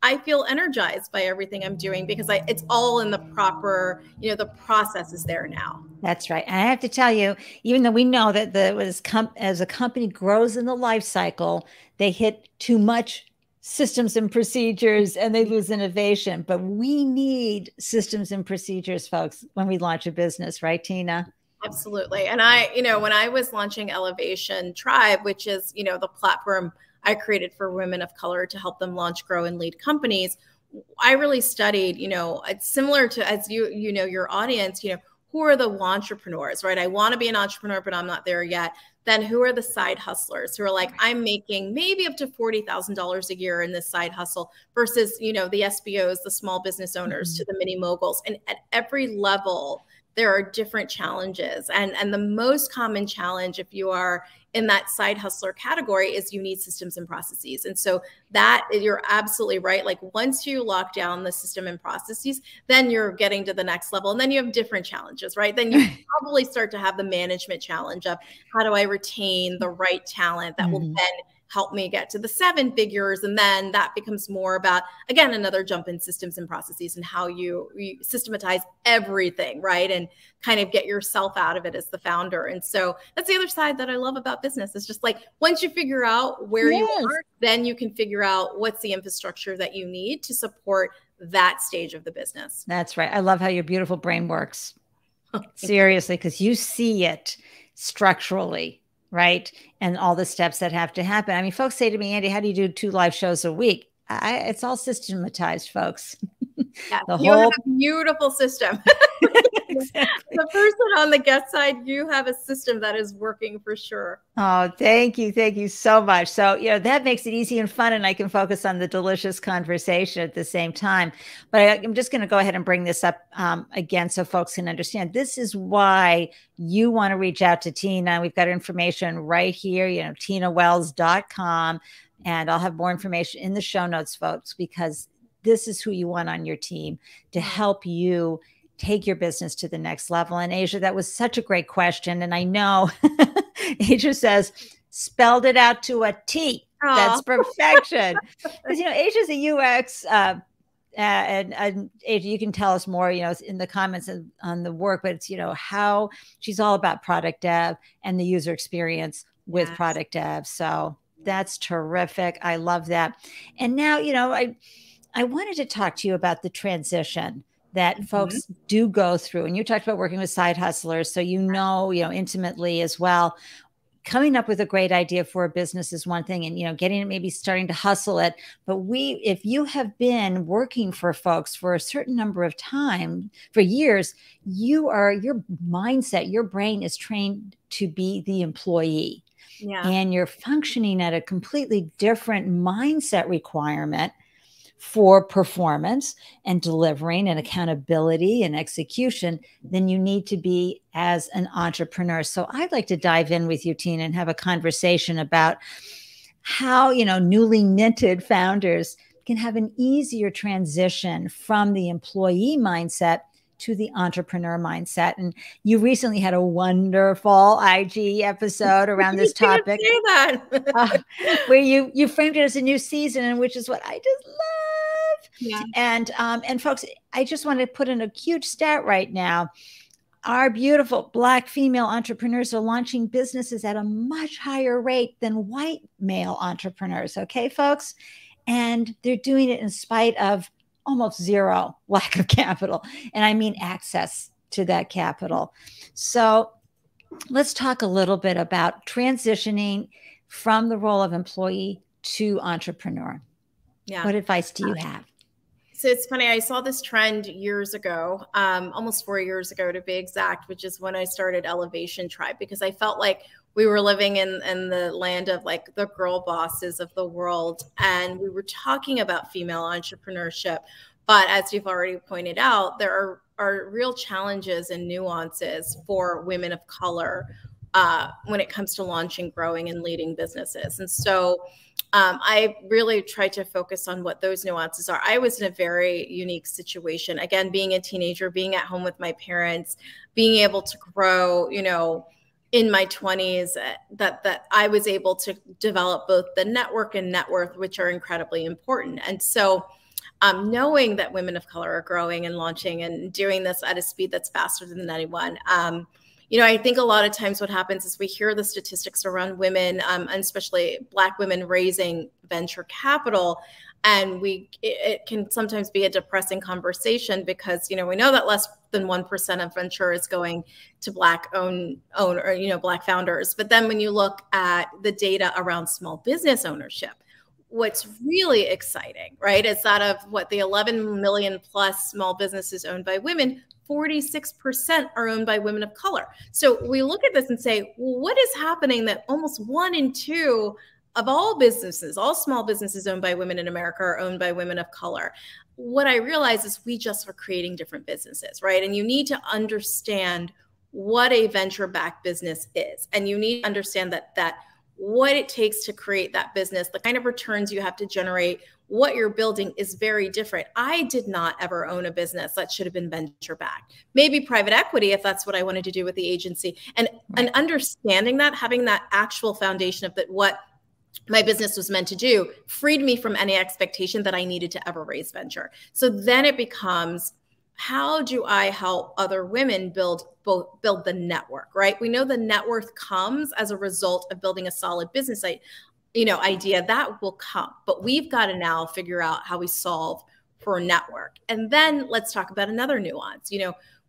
I feel energized by everything I'm doing, because it's all in the proper, the process is there now. That's right. And I have to tell you, even though we know that as a company grows in the life cycle, they hit too much systems and procedures and they lose innovation. But we need systems and procedures, folks, when we launch a business, right, Tina? Absolutely. And when I was launching Elevation Tribe, which is, the platform I created for women of color to help them launch, grow, and lead companies, I really studied, it's similar to, as your audience, who are the entrepreneurs, right? I want to be an entrepreneur, but I'm not there yet. Then who are the side hustlers who are I'm making maybe up to $40,000 a year in this side hustle, versus, the SBOs, the small business owners, to the mini moguls. And at every level, there are different challenges. And the most common challenge, if you are in that side hustler category, is you need systems and processes. And so that, you're absolutely right. Once you lock down the system and processes, then you're getting to the next level. And then you have different challenges, right? Then you probably start to have the management challenge of, how do I retain the right talent that will then help me get to the 7 figures. And then that becomes more about, again, another jump in systems and processes and how you systematize everything, right? And kind of get yourself out of it as the founder. And so that's the other side that I love about business. It's just once you figure out where you are, then you can figure out what's the infrastructure that you need to support that stage of the business. That's right. I love how your beautiful brain works. Seriously, because you see it structurally, right? And all the steps that have to happen. I mean, folks say to me, Ande, how do you do 2 live shows a week? It's all systematized, folks. Yeah, you have a beautiful system. Exactly. The person on the guest side, you have a system that is working for sure. Oh, thank you. Thank you so much. So, that makes it easy and fun, and I can focus on the delicious conversation at the same time. But I'm just going to go ahead and bring this up again so folks can understand. This is why you want to reach out to Tina. We've got her information right here, tinawells.com. And I'll have more information in the show notes, folks, because this is who you want on your team to help you take your business to the next level. And Asia, that was such a great question. And I know Asia says, spelled it out to a T. Aww. That's perfection. Because, Asia's a UX, and Asia, you can tell us more, in the comments on the work, but it's, how she's all about product dev and the user experience with product dev. So that's terrific. I love that. And now, I wanted to talk to you about the transition that folks do go through. And you talked about working with side hustlers. So, intimately as well. Coming up with a great idea for a business is one thing, and getting it, maybe starting to hustle it. But if you have been working for folks for a certain number of time, for years, your mindset, your brain is trained to be the employee. Yeah. And you're functioning at a completely different mindset requirement for performance and delivering and accountability and execution than you need to be as an entrepreneur. So I'd like to dive in with you, Tina, and have a conversation about how, newly minted founders can have an easier transition from the employee mindset to the entrepreneur mindset. And you recently had a wonderful IG episode around this topic. Say that. Where you framed it as a new season, and which is what I just love. Yeah. And folks, I just want to put in a huge stat right now. Our beautiful Black female entrepreneurs are launching businesses at a much higher rate than white male entrepreneurs. Okay, folks? And they're doing it in spite of almost zero lack of capital. And I mean access to that capital. So let's talk a little bit about transitioning from the role of employee to entrepreneur. Yeah. What advice do you have? So it's funny, I saw this trend years ago, almost 4 years ago to be exact, which is when I started Elevation Tribe, because I felt like we were living in the land of like the girl bosses of the world. And we were talking about female entrepreneurship. But as you've already pointed out, there are real challenges and nuances for women of color when it comes to launching, growing, and leading businesses. And so I really tried to focus on what those nuances are. I was in a very unique situation. Again, being a teenager, being at home with my parents, being able to grow, in my 20s, that I was able to develop both the network and net worth, which are incredibly important. And so knowing that women of color are growing and launching and doing this at a speed that's faster than anyone, I think a lot of times what happens is we hear the statistics around women, and especially Black women raising venture capital, and it can sometimes be a depressing conversation because, we know that less than 1% of venture is going to Black Black founders. But then when you look at the data around small business ownership, what's really exciting, right, is that of the 11 million plus small businesses owned by women, 46% are owned by women of color. So we look at this and say, well, what is happening that almost 1 in 2 of all businesses, all small businesses owned by women in America are owned by women of color? What I realize is we just are creating different businesses, right? And you need to understand what a venture-backed business is. And you need to understand that what it takes to create that business, the kind of returns you have to generate, what you're building is very different. I did not ever own a business that should have been venture backed. Maybe private equity, if that's what I wanted to do with the agency. And understanding that, having that actual foundation of what my business was meant to do, freed me from any expectation that I needed to ever raise venture. So then it becomes, how do I help other women build the network, right? We know the net worth comes as a result of building a solid business idea. That will come, but we've got to now figure out how we solve for a network. And then let's talk about another nuance.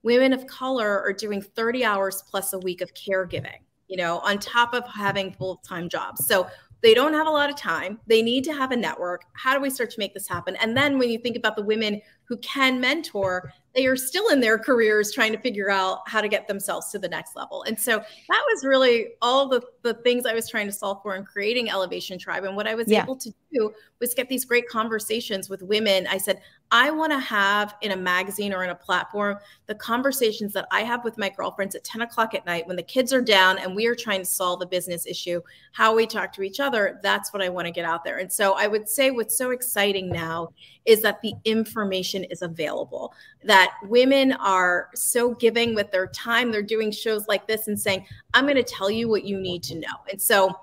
Women of color are doing 30 hours plus a week of caregiving, on top of having full-time jobs. So they don't have a lot of time. They need to have a network. How do we start to make this happen? And then when you think about the women who can mentor, they are still in their careers trying to figure out how to get themselves to the next level. And so that was really all the things I was trying to solve for in creating Elevation Tribe. And what I was able to do was get these great conversations with women. I said, I want to have in a magazine or in a platform, the conversations that I have with my girlfriends at 10 o'clock at night when the kids are down and we are trying to solve a business issue, how we talk to each other. That's what I want to get out there. And so I would say what's so exciting now is that the information is available, that women are so giving with their time. They're doing shows like this and saying, I'm going to tell you what you need to know. And so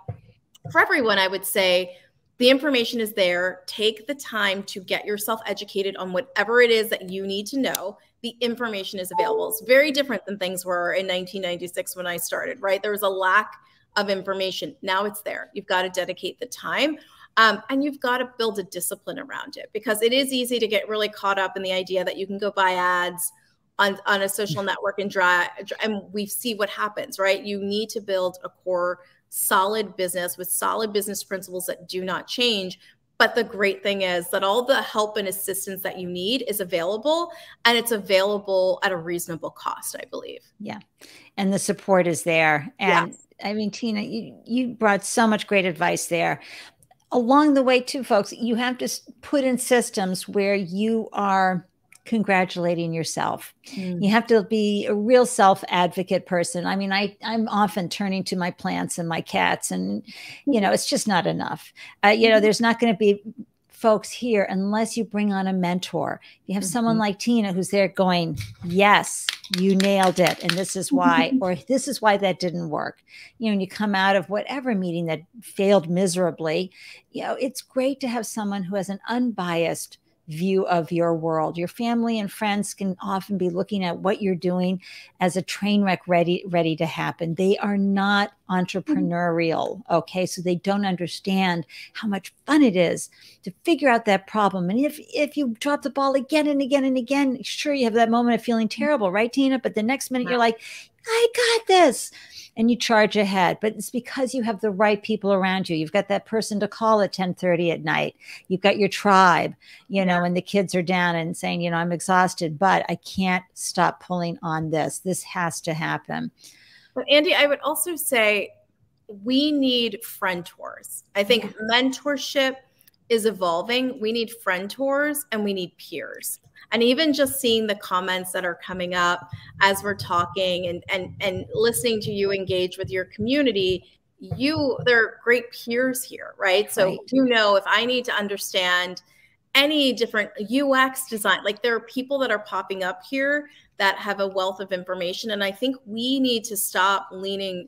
for everyone, I would say the information is there. Take the time to get yourself educated on whatever it is that you need to know. The information is available. It's very different than things were in 1996 when I started, right? There was a lack of information. Now it's there. You've got to dedicate the time. And you've got to build a discipline around it, because it is easy to get really caught up in the idea that you can go buy ads on a social network and we see what happens, right? You need to build a core solid business with solid business principles that do not change. But the great thing is that all the help and assistance that you need is available, and it's available at a reasonable cost, I believe. Yeah. And the support is there. And I mean, Tina, you brought so much great advice there. Along the way too, folks, you have to put in systems where you are congratulating yourself. You have to be a real self-advocate person. I mean, I'm often turning to my plants and my cats, and, it's just not enough. There's not going to be folks here unless you bring on a mentor. You have someone like Tina who's there going, yes, you nailed it. And this is why, or this is why that didn't work. And you come out of whatever meeting that failed miserably, it's great to have someone who has an unbiased view of your world. Your family and friends can often be looking at what you're doing as a train wreck ready to happen. They are not entrepreneurial. Okay. So they don't understand how much fun it is to figure out that problem. And if you drop the ball again and again and again, sure, you have that moment of feeling terrible, right, Tina? But the next minute you're like, I got this. And you charge ahead, but it's because you have the right people around you. You've got that person to call at 10:30 at night. You've got your tribe, and the kids are down and saying, I'm exhausted, but I can't stop pulling on this. This has to happen. But Ande, I would also say we need friendtors. I think mentorship is evolving. We need friendtors and we need peers. And even just seeing the comments that are coming up as we're talking and listening to you engage with your community, there are great peers here, right? So, if I need to understand any different UX design, like there are people that are popping up here that have a wealth of information. And I think we need to stop leading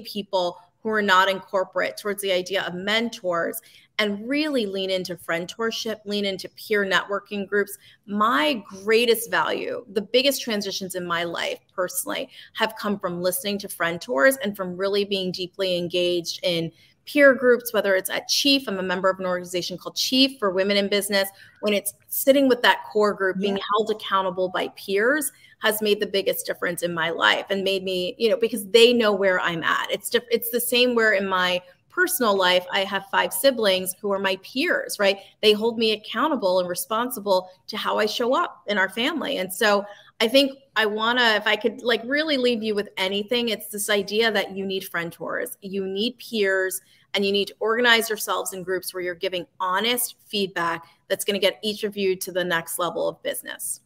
people who are not in corporate towards the idea of mentors and really lean into friendtorship, lean into peer networking groups. My greatest value, the biggest transitions in my life personally have come from listening to friendtors and from really being deeply engaged in peer groups, whether it's at Chief. I'm a member of an organization called Chief for Women in Business. When it's sitting with that core group, being held accountable by peers has made the biggest difference in my life and made me, because they know where I'm at. It's the same where in my personal life, I have 5 siblings who are my peers, right? They hold me accountable and responsible to how I show up in our family. And so I think if I could really leave you with anything, it's this idea that you need friendtors, you need peers, and you need to organize yourselves in groups where you're giving honest feedback that's going to get each of you to the next level of business.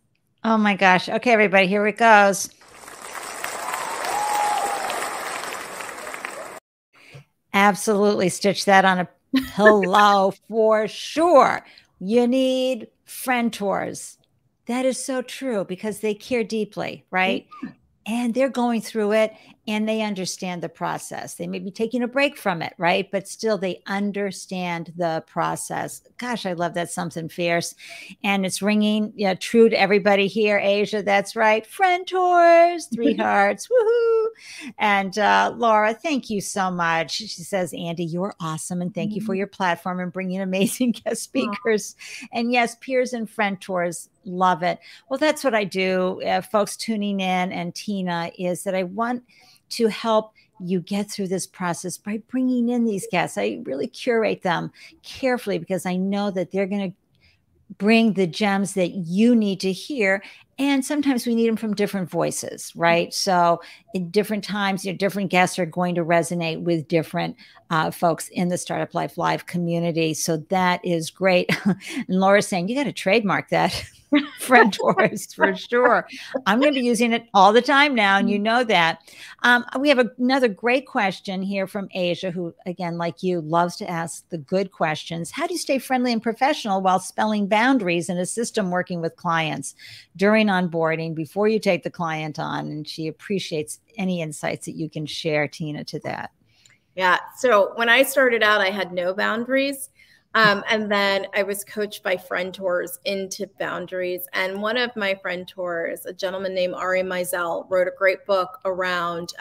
Oh my gosh. Okay, everybody, here it goes. Absolutely. Stitch that on a pillow for sure. You need friendtors. That is so true because they care deeply, right? And they're going through it and they understand the process. They may be taking a break from it, right? But still they understand the process. Gosh, I love that, something fierce. And it's ringing true to everybody here. Asia, that's right. Friendtors, 3 hearts. Woohoo. And Laura, thank you so much. She says, Ande, you're awesome. And thank you for your platform and bringing amazing guest speakers. And yes, peers and friendtors, love it. Well, that's what I do. Folks tuning in and Tina, is that I want to help you get through this process by bringing in these guests. I really curate them carefully because I know that they're going to bring the gems that you need to hear. And sometimes we need them from different voices, right? So in different times, different guests are going to resonate with different folks in the Startup Life Live community. So that is great. And Laura's saying, you got to trademark that. FRIENDTORS for sure. I'm going to be using it all the time now, and you know that. We have another great question here from Asia, who, again, like you, loves to ask the good questions. How do you stay friendly and professional while spelling boundaries in a system working with clients during onboarding before you take the client on? And she appreciates any insights that you can share, Tina, to that. Yeah. So when I started out, I had no boundaries. And then I was coached by FRIENDTORS into boundaries. And one of my FRIENDTORS, a gentleman named Ari Meisel, wrote a great book around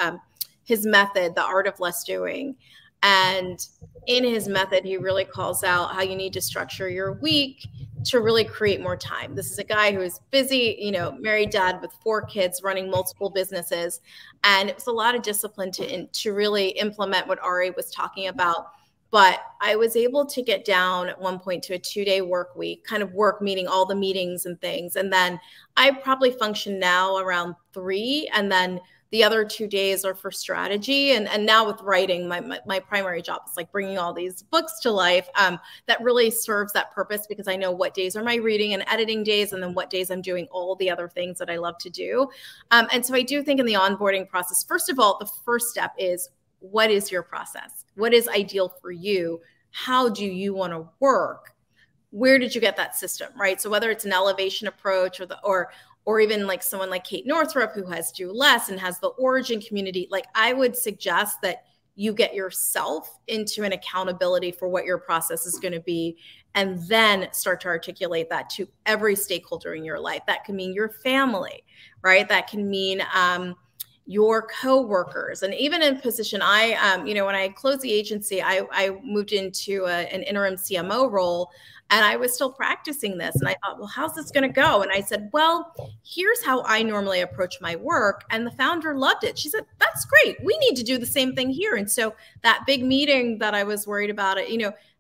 his method, The Art of Less Doing. And in his method, he really calls out how you need to structure your week to really create more time. This is a guy who is busy, married dad with 4 kids, running multiple businesses. And it was a lot of discipline to really implement what Ari was talking about. But I was able to get down at one point to a 2-day work week, kind of work meeting all the meetings and things. And then I probably function now around 3. And then the other 2 days are for strategy. And now with writing, my primary job is like bringing all these books to life. That really serves that purpose, because I know what days are my reading and editing days, and then what days I'm doing all the other things that I love to do. And so I do think in the onboarding process, first of all, the first step is, what is your process? What is ideal for you? How do you want to work? Where did you get that system, right? So whether it's an elevation approach or even like someone like Kate Northrup, who has Do Less and has the Origin community, like I would suggest that you get yourself into an accountability for what your process is going to be, and then start to articulate that to every stakeholder in your life. That can mean your family, right? That can mean your coworkers. And even in position, when I closed the agency, I moved into an interim CMO role, and I was still practicing this. And I thought, well, how's this going to go? And I said, well, here's how I normally approach my work. And the founder loved it. She said, that's great. We need to do the same thing here. And so that big meeting that I was worried about,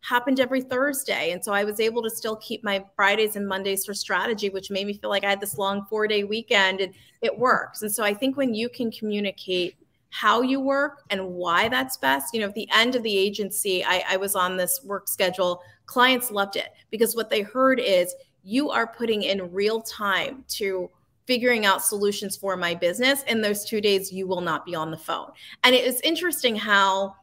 happened every Thursday. And so I was able to still keep my Fridays and Mondays for strategy, which made me feel like I had this long 4-day weekend, and it works. And so I think when you can communicate how you work and why that's best, at the end of the agency, I was on this work schedule. Clients loved it, because what they heard is, you are putting in real time to figuring out solutions for my business. In those 2 days, you will not be on the phone. And it is interesting how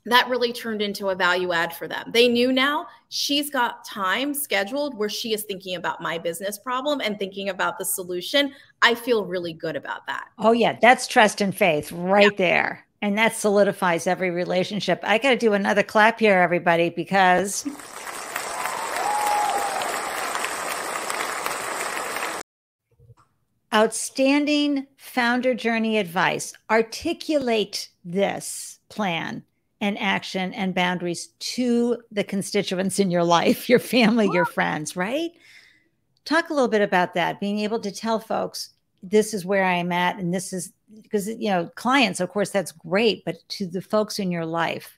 that really turned into a value add for them. They knew now she's got time scheduled where she is thinking about my business problem and thinking about the solution. I feel really good about that. Oh yeah, that's trust and faith right there. And that solidifies every relationship. I got to do another clap here, everybody, because outstanding founder journey advice. Articulate this plan and action and boundaries to the constituents in your life, your family, your friends, right? Talk a little bit about that, being able to tell folks, this is where I am at. And this is because, clients, of course, that's great, but to the folks in your life.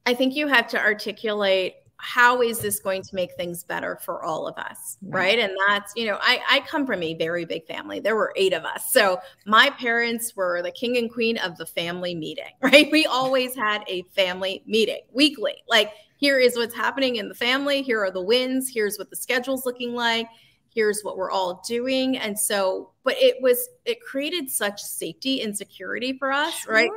I think you have to articulate, how is this going to make things better for all of us, right? And that's, I come from a very big family. There were 8 of us. So my parents were the king and queen of the family meeting, right? We always had a family meeting weekly. Like, here is what's happening in the family. Here are the wins. Here's what the schedule's looking like. Here's what we're all doing. And so, but it created such safety and security for us, sure. Right?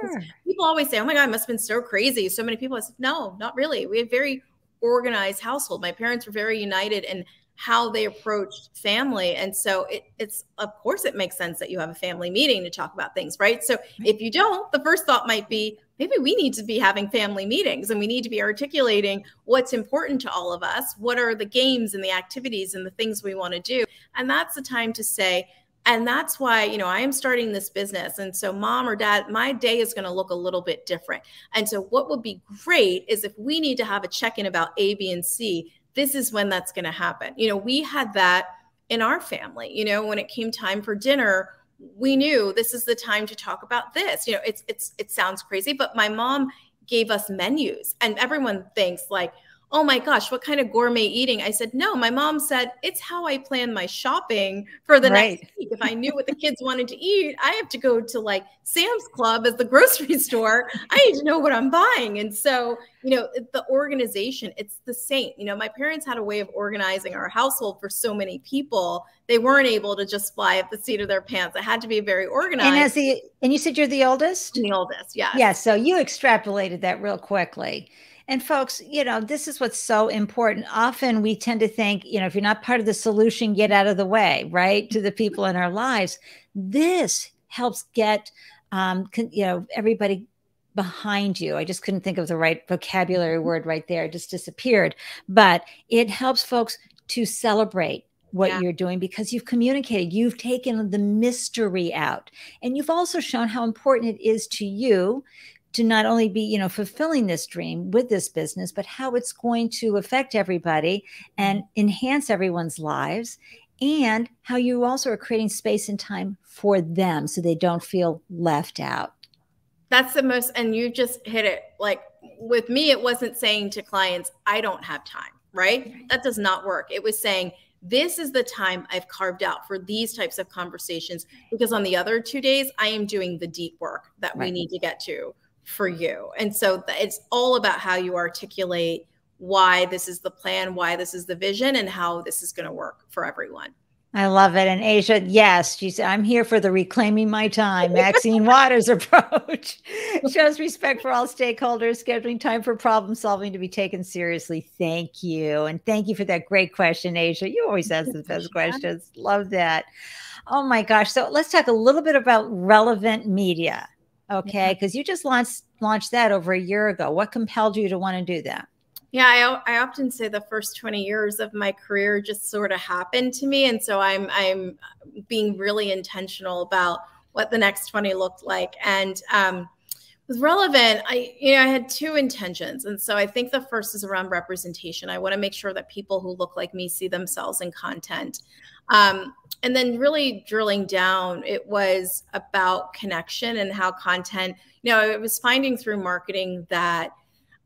People always say, oh my God, it must've been so crazy. So many people. I said, no, not really. We had very organized household. My parents were very united in how they approached family. And so it's, of course, it makes sense that you have a family meeting to talk about things, right? So if you don't, the first thought might be, maybe we need to be having family meetings, and we need to be articulating what's important to all of us. What are the games and the activities and the things we want to do? And that's the time to say, and that's why, I am starting this business. And so mom or dad, my day is going to look a little bit different. And so what would be great is if we need to have a check-in about A, B, and C, this is when that's going to happen. We had that in our family, when it came time for dinner, we knew this is the time to talk about this. It sounds crazy, but my mom gave us menus, and everyone thinks like, oh my gosh, what kind of gourmet eating? I said, no, my mom said, it's how I plan my shopping for the next week. If I knew what the kids wanted to eat, I have to go to like Sam's Club as the grocery store. I need to know what I'm buying. And so, you know, the organization, it's the same. You know, my parents had a way of organizing our household for so many people. They weren't able to just fly up the seat of their pants. It had to be very organized. And you said you're the oldest? I'm the oldest, yes. Yeah, so you extrapolated that real quickly. And folks, you know, this is what's so important. Often we tend to think, you know, if you're not part of the solution, get out of the way, right? To the people in our lives. This helps get, you know, everybody behind you. I just couldn't think of the right vocabulary word right there. It just disappeared. But it helps folks to celebrate what you're doing because you've communicated, you've taken the mystery out. And you've also shown how important it is to you to not only be, you know, fulfilling this dream with this business, but how it's going to affect everybody and enhance everyone's lives, and how you also are creating space and time for them so they don't feel left out. That's the most, and you just hit it. Like with me, it wasn't saying to clients, I don't have time, right? That does not work. It was saying, this is the time I've carved out for these types of conversations, because on the other 2 days, I am doing the deep work that we need to get to for you. And so it's all about how you articulate why this is the plan, why this is the vision, and how this is going to work for everyone. I love it. And Asia, yes, she said, I'm here for the reclaiming my time, Maxine Waters approach. Shows respect for all stakeholders, scheduling time for problem solving to be taken seriously. Thank you. And thank you for that great question, Asia. You always ask the best questions. Love that. Oh my gosh. So let's talk a little bit about RLVNT Media. Okay. Because you just launched that over a year ago. What compelled you to want to do that? Yeah, I often say the first 20 years of my career just sort of happened to me. And so I'm being really intentional about what the next 20 looked like. And with RLVNT, I had two intentions. And so I think the first is around representation. I want to make sure that people who look like me see themselves in content. And then really drilling down, it was about connection and how content, I was finding through marketing that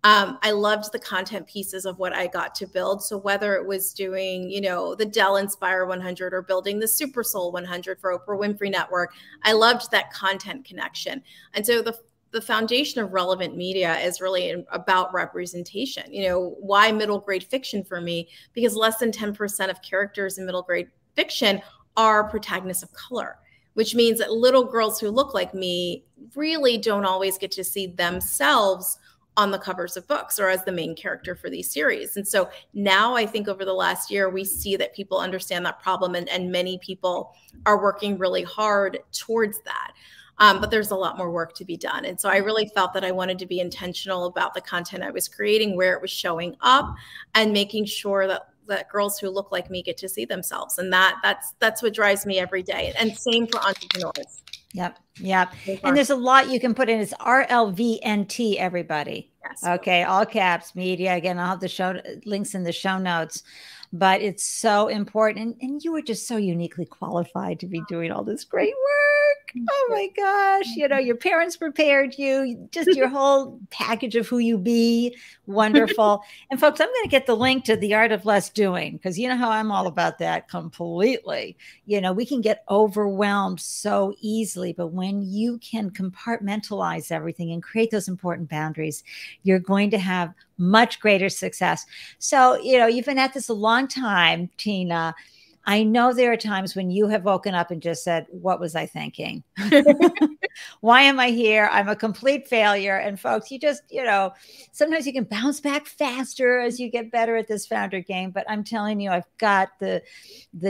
I loved the content pieces of what I got to build. So whether it was doing, the Dell Inspire 100 or building the Super Soul 100 for Oprah Winfrey Network, I loved that content connection. And so the foundation of RLVNT Media is really about representation. Why middle grade fiction for me? Because less than 10% of characters in middle grade fiction are protagonists of color, which means that little girls who look like me really don't always get to see themselves on the covers of books or as the main character for these series. And so now I think over the last year, we see that people understand that problem, and many people are working really hard towards that. But there's a lot more work to be done. And so I really felt that I wanted to be intentional about the content I was creating, where it was showing up, and making sure that girls who look like me get to see themselves. And that's what drives me every day. And same for entrepreneurs. Yep. Yep. And there's a lot you can put in. It's RLVNT, everybody. Yes. Okay. All caps, media. Again, I'll have the show links in the show notes, but it's so important. And you were just so uniquely qualified to be doing all this great work. Oh my gosh. Your parents prepared you, just your whole package of who you be. Wonderful. And folks, I'm going to get the link to The Art of Less Doing, because you know how I'm all about that completely. We can get overwhelmed so easily, but when you can compartmentalize everything and create those important boundaries, you're going to have much greater success. So, you've been at this a long time, Tina. I know there are times when you have woken up and just said, what was I thinking? Why am I here? I'm a complete failure. And folks, you just, sometimes you can bounce back faster as you get better at this founder game. But I'm telling you, I've got the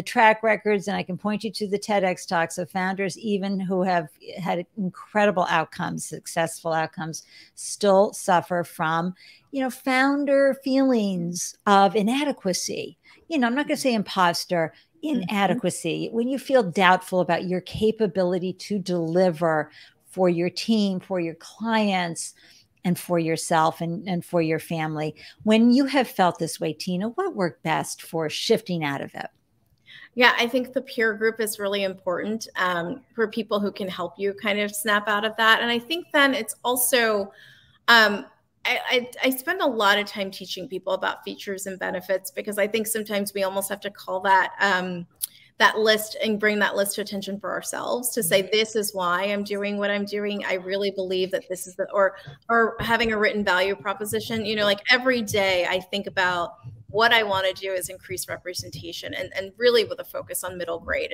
track records, and I can point you to the TEDx talks of founders, even who have had incredible outcomes, successful outcomes, still suffer from, founder feelings of inadequacy. I'm not going to say imposter, inadequacy. When you feel doubtful about your capability to deliver for your team, for your clients, and for yourself and for your family. When you have felt this way, Tina, what worked best for shifting out of it? Yeah, I think the peer group is really important for people who can help you kind of snap out of that. And I think then it's also I spend a lot of time teaching people about features and benefits, because I think sometimes we almost have to call that that list and bring that list to attention for ourselves to say, this is why I'm doing what I'm doing. I really believe that this is the, or having a written value proposition, you know, like every day I think about what I want to do is increase representation, and really with a focus on middle grade.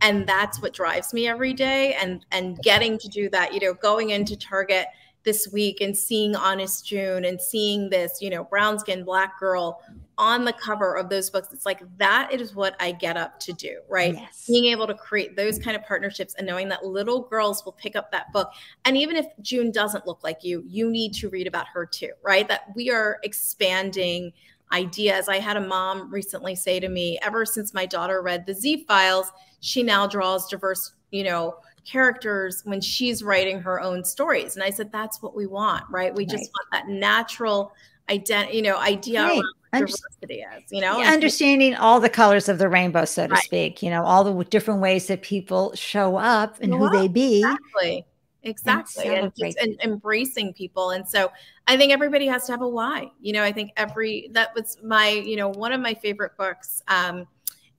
And that's what drives me every day. And getting to do that, you know, going into Target this week and seeing Honest June and seeing this, you know, brown skin Black girl on the cover of those books. It's like, that is what I get up to do, right? Yes. Being able to create those kind of partnerships and knowing that little girls will pick up that book. And even if June doesn't look like you, you need to read about her too, right? That we are expanding ideas. I had a mom recently say to me, ever since my daughter read the Zee Files, she now draws diverse, you know, characters when she's writing her own stories. And I said, that's what we want, right? We just want that natural idea around diversity is, you know, understanding all the colors of the rainbow, so to speak, you know, all the different ways that people show up and who they be. Exactly. And embracing people. And so I think everybody has to have a why. You know, I think that was my, you know, one of my favorite books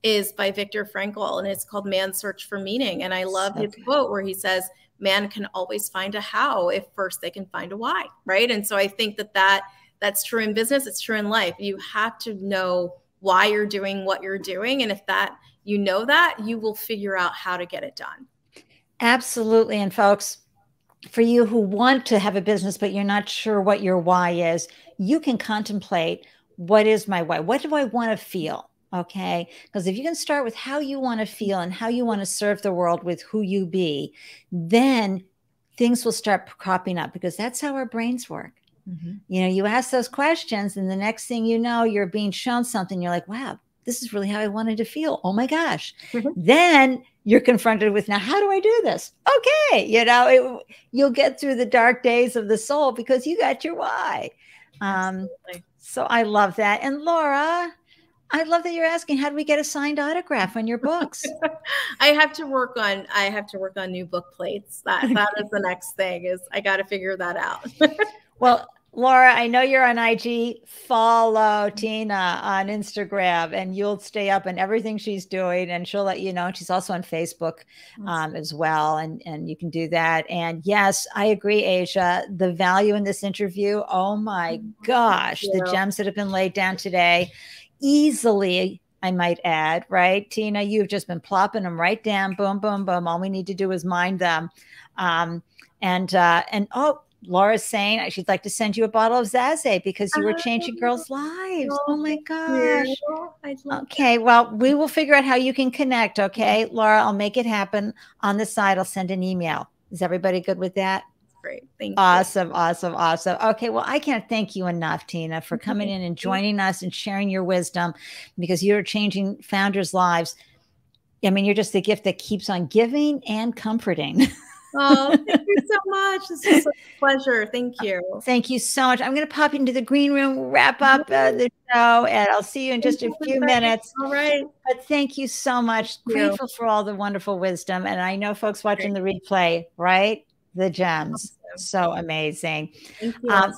is by Viktor Frankl, and it's called Man's Search for Meaning. And I love his quote where he says, man can always find a how if first they can find a why, right? And so I think that's true in business. It's true in life. You have to know why you're doing what you're doing. And if you know that, you will figure out how to get it done. Absolutely. And folks, for you who want to have a business, but you're not sure what your why is, you can contemplate, what is my why? What do I want to feel? Okay. Because if you can start with how you want to feel and how you want to serve the world with who you be, then things will start cropping up, because that's how our brains work. Mm-hmm. You know, you ask those questions and the next thing you know, you're being shown something. You're like, wow, this is really how I wanted to feel. Oh my gosh. Mm-hmm. Then you're confronted with, now, how do I do this? Okay. You know, you'll get through the dark days of the soul because you got your why. So I love that. And Laura, I love that you're asking, how do we get a signed autograph on your books? I have to work on new book plates. That is the next thing, is I got to figure that out. Well, Laura, I know you're on IG. Follow Tina on Instagram and you'll stay up on everything she's doing, and she'll let you know. She's also on Facebook as well. And you can do that. And yes, I agree, Asia, the value in this interview. Oh my gosh, the gems that have been laid down today. Easily, I might add, right? Tina, you've just been plopping them right down. Boom, boom, boom. All we need to do is mind them. Laura's saying she'd like to send you a bottle of Zaze because you were changing girls' lives. Oh my gosh. Okay. Well, we will figure out how you can connect. Okay, Laura, I'll make it happen. On the side, I'll send an email. Is everybody good with that? Great. Thank you. Awesome. Okay. Well, I can't thank you enough, Tina, for coming in and joining us and sharing your wisdom, because you're changing founders' lives. I mean, you're just the gift that keeps on giving and comforting. Oh, thank you so much. This is such a pleasure. Thank you. Thank you so much. I'm going to pop into the green room, wrap up the show, and I'll see you in just a few minutes. All right. But thank you so much. Grateful for all the wonderful wisdom. And I know folks watching the replay, right? The gems. So amazing. Thank you so much.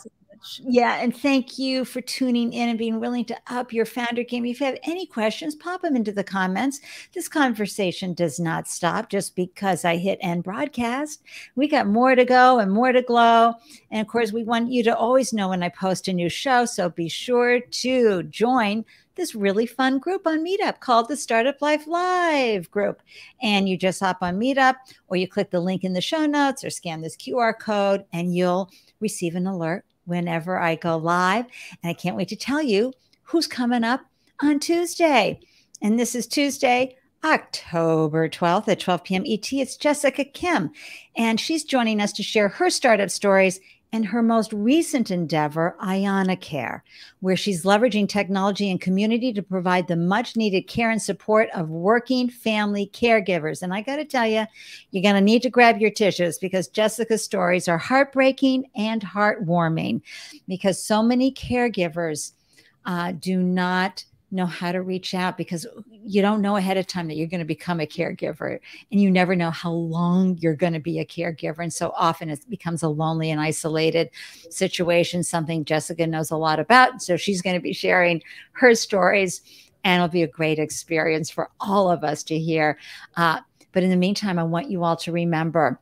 Yeah. And thank you for tuning in and being willing to up your founder game. If you have any questions, pop them into the comments. This conversation does not stop just because I hit end broadcast. We got more to go and more to glow. And of course, we want you to always know when I post a new show. So be sure to join this really fun group on Meetup called the Startup Life Live group. And you just hop on Meetup, or you click the link in the show notes or scan this QR code and you'll receive an alert whenever I go live. And I can't wait to tell you who's coming up on Tuesday. And this is Tuesday, October 12th at 12 p.m. ET. It's Jessica Kim, and she's joining us to share her startup stories and her most recent endeavor, Iona Care, where she's leveraging technology and community to provide the much needed care and support of working family caregivers. And I got to tell you, you're going to need to grab your tissues, because Jessica's stories are heartbreaking and heartwarming, because so many caregivers do not know how to reach out, because you don't know ahead of time that you're going to become a caregiver, and you never know how long you're going to be a caregiver. And so often it becomes a lonely and isolated situation, something Jessica knows a lot about. So she's going to be sharing her stories, and it'll be a great experience for all of us to hear. But in the meantime, I want you all to remember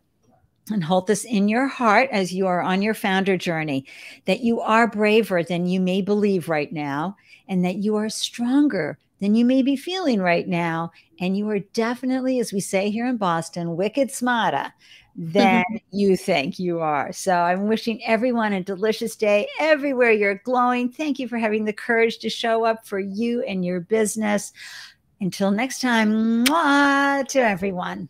and hold this in your heart as you are on your founder journey, that you are braver than you may believe right now, and that you are stronger than you may be feeling right now. And you are definitely, as we say here in Boston, wicked smarter than you think you are. So I'm wishing everyone a delicious day everywhere you're glowing. Thank you for having the courage to show up for you and your business. Until next time, mwah, to everyone.